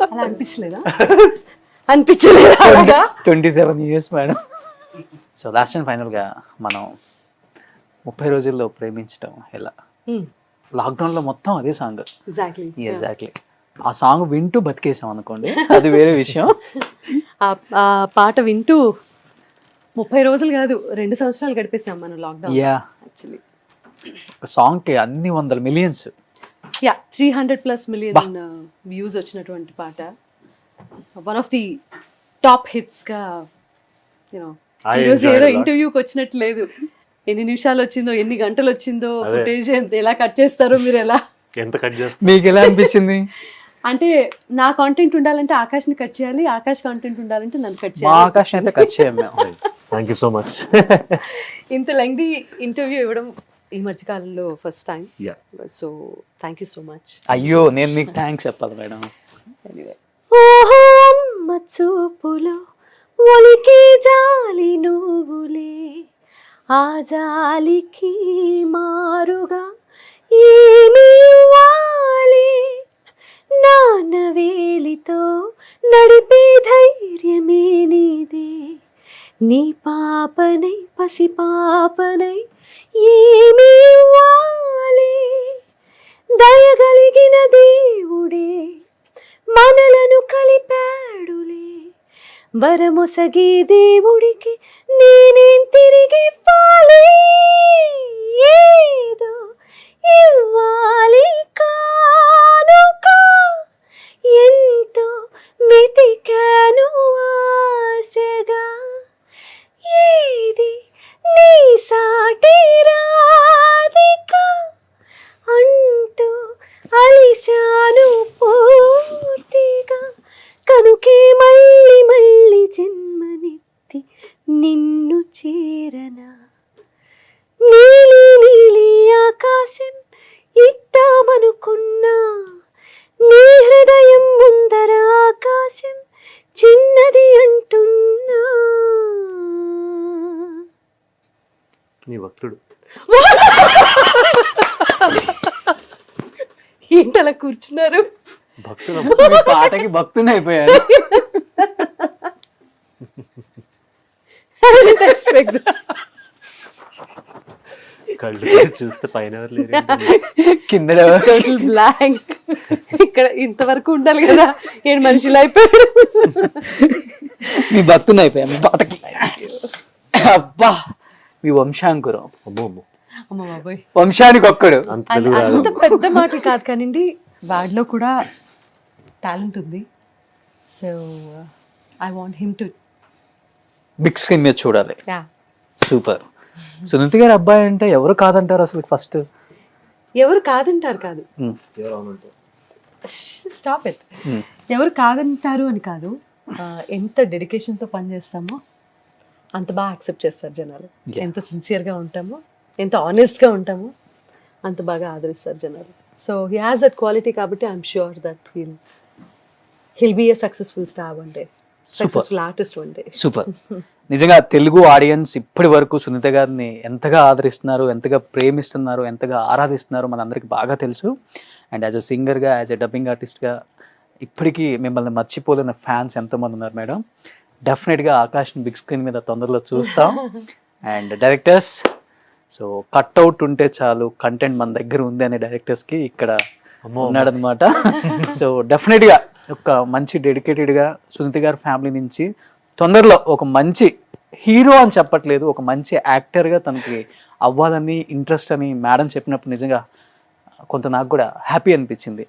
అలా అనిపించలేదా? అనిపించలేదా? 27 years madam. So last and final గా మనం 30 రోజుల్లో ప్రేమించడం ఎలా, లాక్డౌన్ లో మొత్తం అదే సాంగ్. ఎగ్జాక్ట్లీ. ఎగ్జాక్ట్లీ. ఆ సాంగ్ వింటూ బతికేసాం అనుకోండి, అది వేరే విషయం. ఆ పాట వింటూ 30 రోజులు కాదు 2 సంవత్సరాలు గడిపేసాం మనం లాక్డౌన్. యా, యాక్చువల్లీ ఒక సాంగ్ కి అన్ని 100 millions. యా, 300+ million వ్యూస్ వచ్చినటువంటి పాట. One of the top hits గా. యూనో ఈరోజు ఏదో ఇంటర్వ్యూకి వచ్చినట్టు లేదు. ఎన్ని నిమిషాలు వచ్చిందో, ఎన్ని గంటలు వచ్చిందో, ఫుటేజ్ ఎలా కట్ చేస్తారో, మీరు ఎలా ఎంత కట్ చేస్తారు? మీకు ఎలా అనిపించింది? అంటే నా కాంటెంట్ ఉండాలంటే ఆకాష్ని కట్ చేయాలి, ఆకాష్ కాంటెంట్ ఉండాలంటే నన్ను కట్ మా చేయాలి. ఆకాశం అయితే కట్ చేయం మేము. Thank you so much. ఇంత లెంగ్ది ఇంటర్వ్యూ ఇవ్వడం ఈ మధ్య కాలంలో first time. Yeah. So thank you so much. అయ్యో నేను మీకు థ్యాంక్స్ చెప్పాలి మేడం. ఓహో అమ్మ చూపులో ఒలికి జాలి నువ్వులే, ఆ జాలికి మారుగా ఏమి ఇవ్వాలి, నాన్న వేలితో నడిపే ధైర్యమే నీదే, నీ పాపనై పసి పాపనై ఏమి ఇవ్వాలి, దయగలిగిన దేవుడే మనలను కలిపాడులే, వరమొసగి దేవుడికి నేనేం తిరిగి ఇవ్వాలి, ఏదో ఇవ్వాలి కానుక, ఎంతో వెతికాను ఆశగా, ఏది నీ సాటి రాధిక అంటూ అలిశాను పూర్తిగా, కనుకే మళ్ళీ మళ్ళీ జన్మనెత్తి నిన్ను చేరనా, నీలి నీలి ఆకాశం ఇద్దామనుకున్నా, నీ హృదయం ముందర ఆకాశం చిన్నది అంటున్నా. నీ భక్తుడు. ఏంటలా కూర్చున్నారు? భక్తుడు. మీ పాటకి భక్తుని అయిపోయాను. కళ్ళు తెరిచి చూస్తే పైన ఎవరు లేరు. కింద టోటల్ బ్లాంక్. ఇక్కడ ఇంతవరకు ఉండాలి కదా, నేను మనిషిలో అయిపోయాడు. మీ భక్తుని అయిపోయా మీ పాటకి. అబ్బా మీ వంశాంకురం. అమ్మో అమ్మో, అమ్మ బాబోయ్, వంశానికి ఒక్కడు. అంత తెలుగు రాదు. అంత పెద్ద మాటలు కాదు కానివ్వండి, వాడిలో కూడా టాలెంట్ ఉంది. So I want him to big screen మీద చూడాలి. యా. సూపర్. సునీతి గారి అబ్బాయి అంటే ఎవరు కాదంటారు అసలు ఫస్ట్? ఎవరు కాదంటారు కాదు, ఎవరు అవునంటారు? Stop it. ఎవరు కాదంటారు అని కాదు, ఎంత డెడికేషన్తో పనిచేస్తామో అంత బాగా యాక్సెప్ట్ చేస్తారు జనాలు. ఎంత సిన్సియర్గా ఉంటామో, ఎంత ఆనెస్ట్గా ఉంటామో అంత బాగా ఆదరిస్తారు జనాలు. So he has that quality కాబట్టి I'm sure that he'll be a successful star one day, successful artist one day. Super. నిజంగా తెలుగు ఆడియన్స్ ఇప్పటి వరకు సునీత గారిని ఎంతగా ఆదరిస్తున్నారు, ఎంతగా ప్రేమిస్తున్నారు, ఎంతగా ఆరాధిస్తున్నారు మనందరికీ బాగా తెలుసు. అండ్ యాజ్ అ సింగర్గా, యాజ్ అ డబ్బింగ్ ఆర్టిస్ట్గా ఇప్పటికీ మిమ్మల్ని మర్చిపోలేని ఫ్యాన్స్ ఎంతోమంది ఉన్నారు మేడం. డెఫినెట్గా ఆకాష్ని బిగ్ స్క్రీన్ మీద తొందరలో చూస్తాం. అండ్ డైరెక్టర్స్, సో కట్అవుట్ ఉంటే చాలు, కంటెంట్ మన దగ్గర ఉంది అనే డైరెక్టర్స్కి ఇక్కడ ఉన్నాడనమాట. సో డెఫినెట్గా ఒక మంచి డెడికేటెడ్గా సునీత గారి ఫ్యామిలీ నుంచి తొందరలో ఒక మంచి హీరో అని చెప్పట్లేదు, ఒక మంచి యాక్టర్గా తనకి అవ్వాలని ఇంట్రెస్ట్ అని మేడం చెప్పినప్పుడు నిజంగా కొంత నాకు కూడా హ్యాపీ అనిపించింది.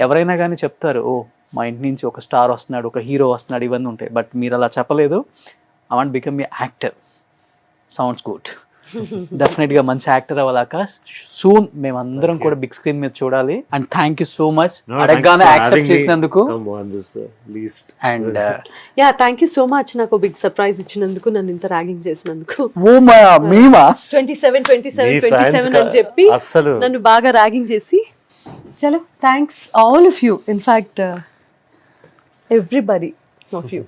ఎవరైనా కానీ చెప్తారు, ఓ మా ఇంటి నుంచి ఒక స్టార్ వస్తున్నాడు, ఒక హీరో వస్తున్నాడు, ఇవన్నీ ఉంటాయి. బట్ మీరు అలా చెప్పలేదు. I want become a actor. Sounds good. డెఫినెట్గా మంచి యాక్టర్ అవ్వాలాక సూన్ మేమందరం కూడా బిగ్ స్క్రీన్ మీద చూడాలి. And thank you so much అడగగానే యాక్సెప్ట్ చేసినందుకు. And yeah, thank you so much నాకు బిగ్ సర్ప్రైజ్ ఇచ్చినందుకు, నన్ను ఇంత ర్యాగింగ్ చేసినందుకు. ఓ మేమా 27 అని చెప్పి అసలు నన్ను బాగా ర్యాగింగ్ చేసి, చలో thanks all of you, in fact everybody of you.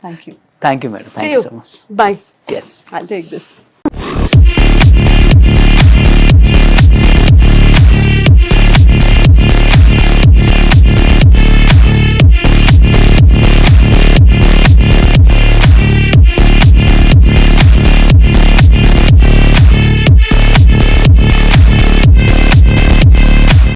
Thank you madam. Thank you so much. Bye. Yes. I'll take this.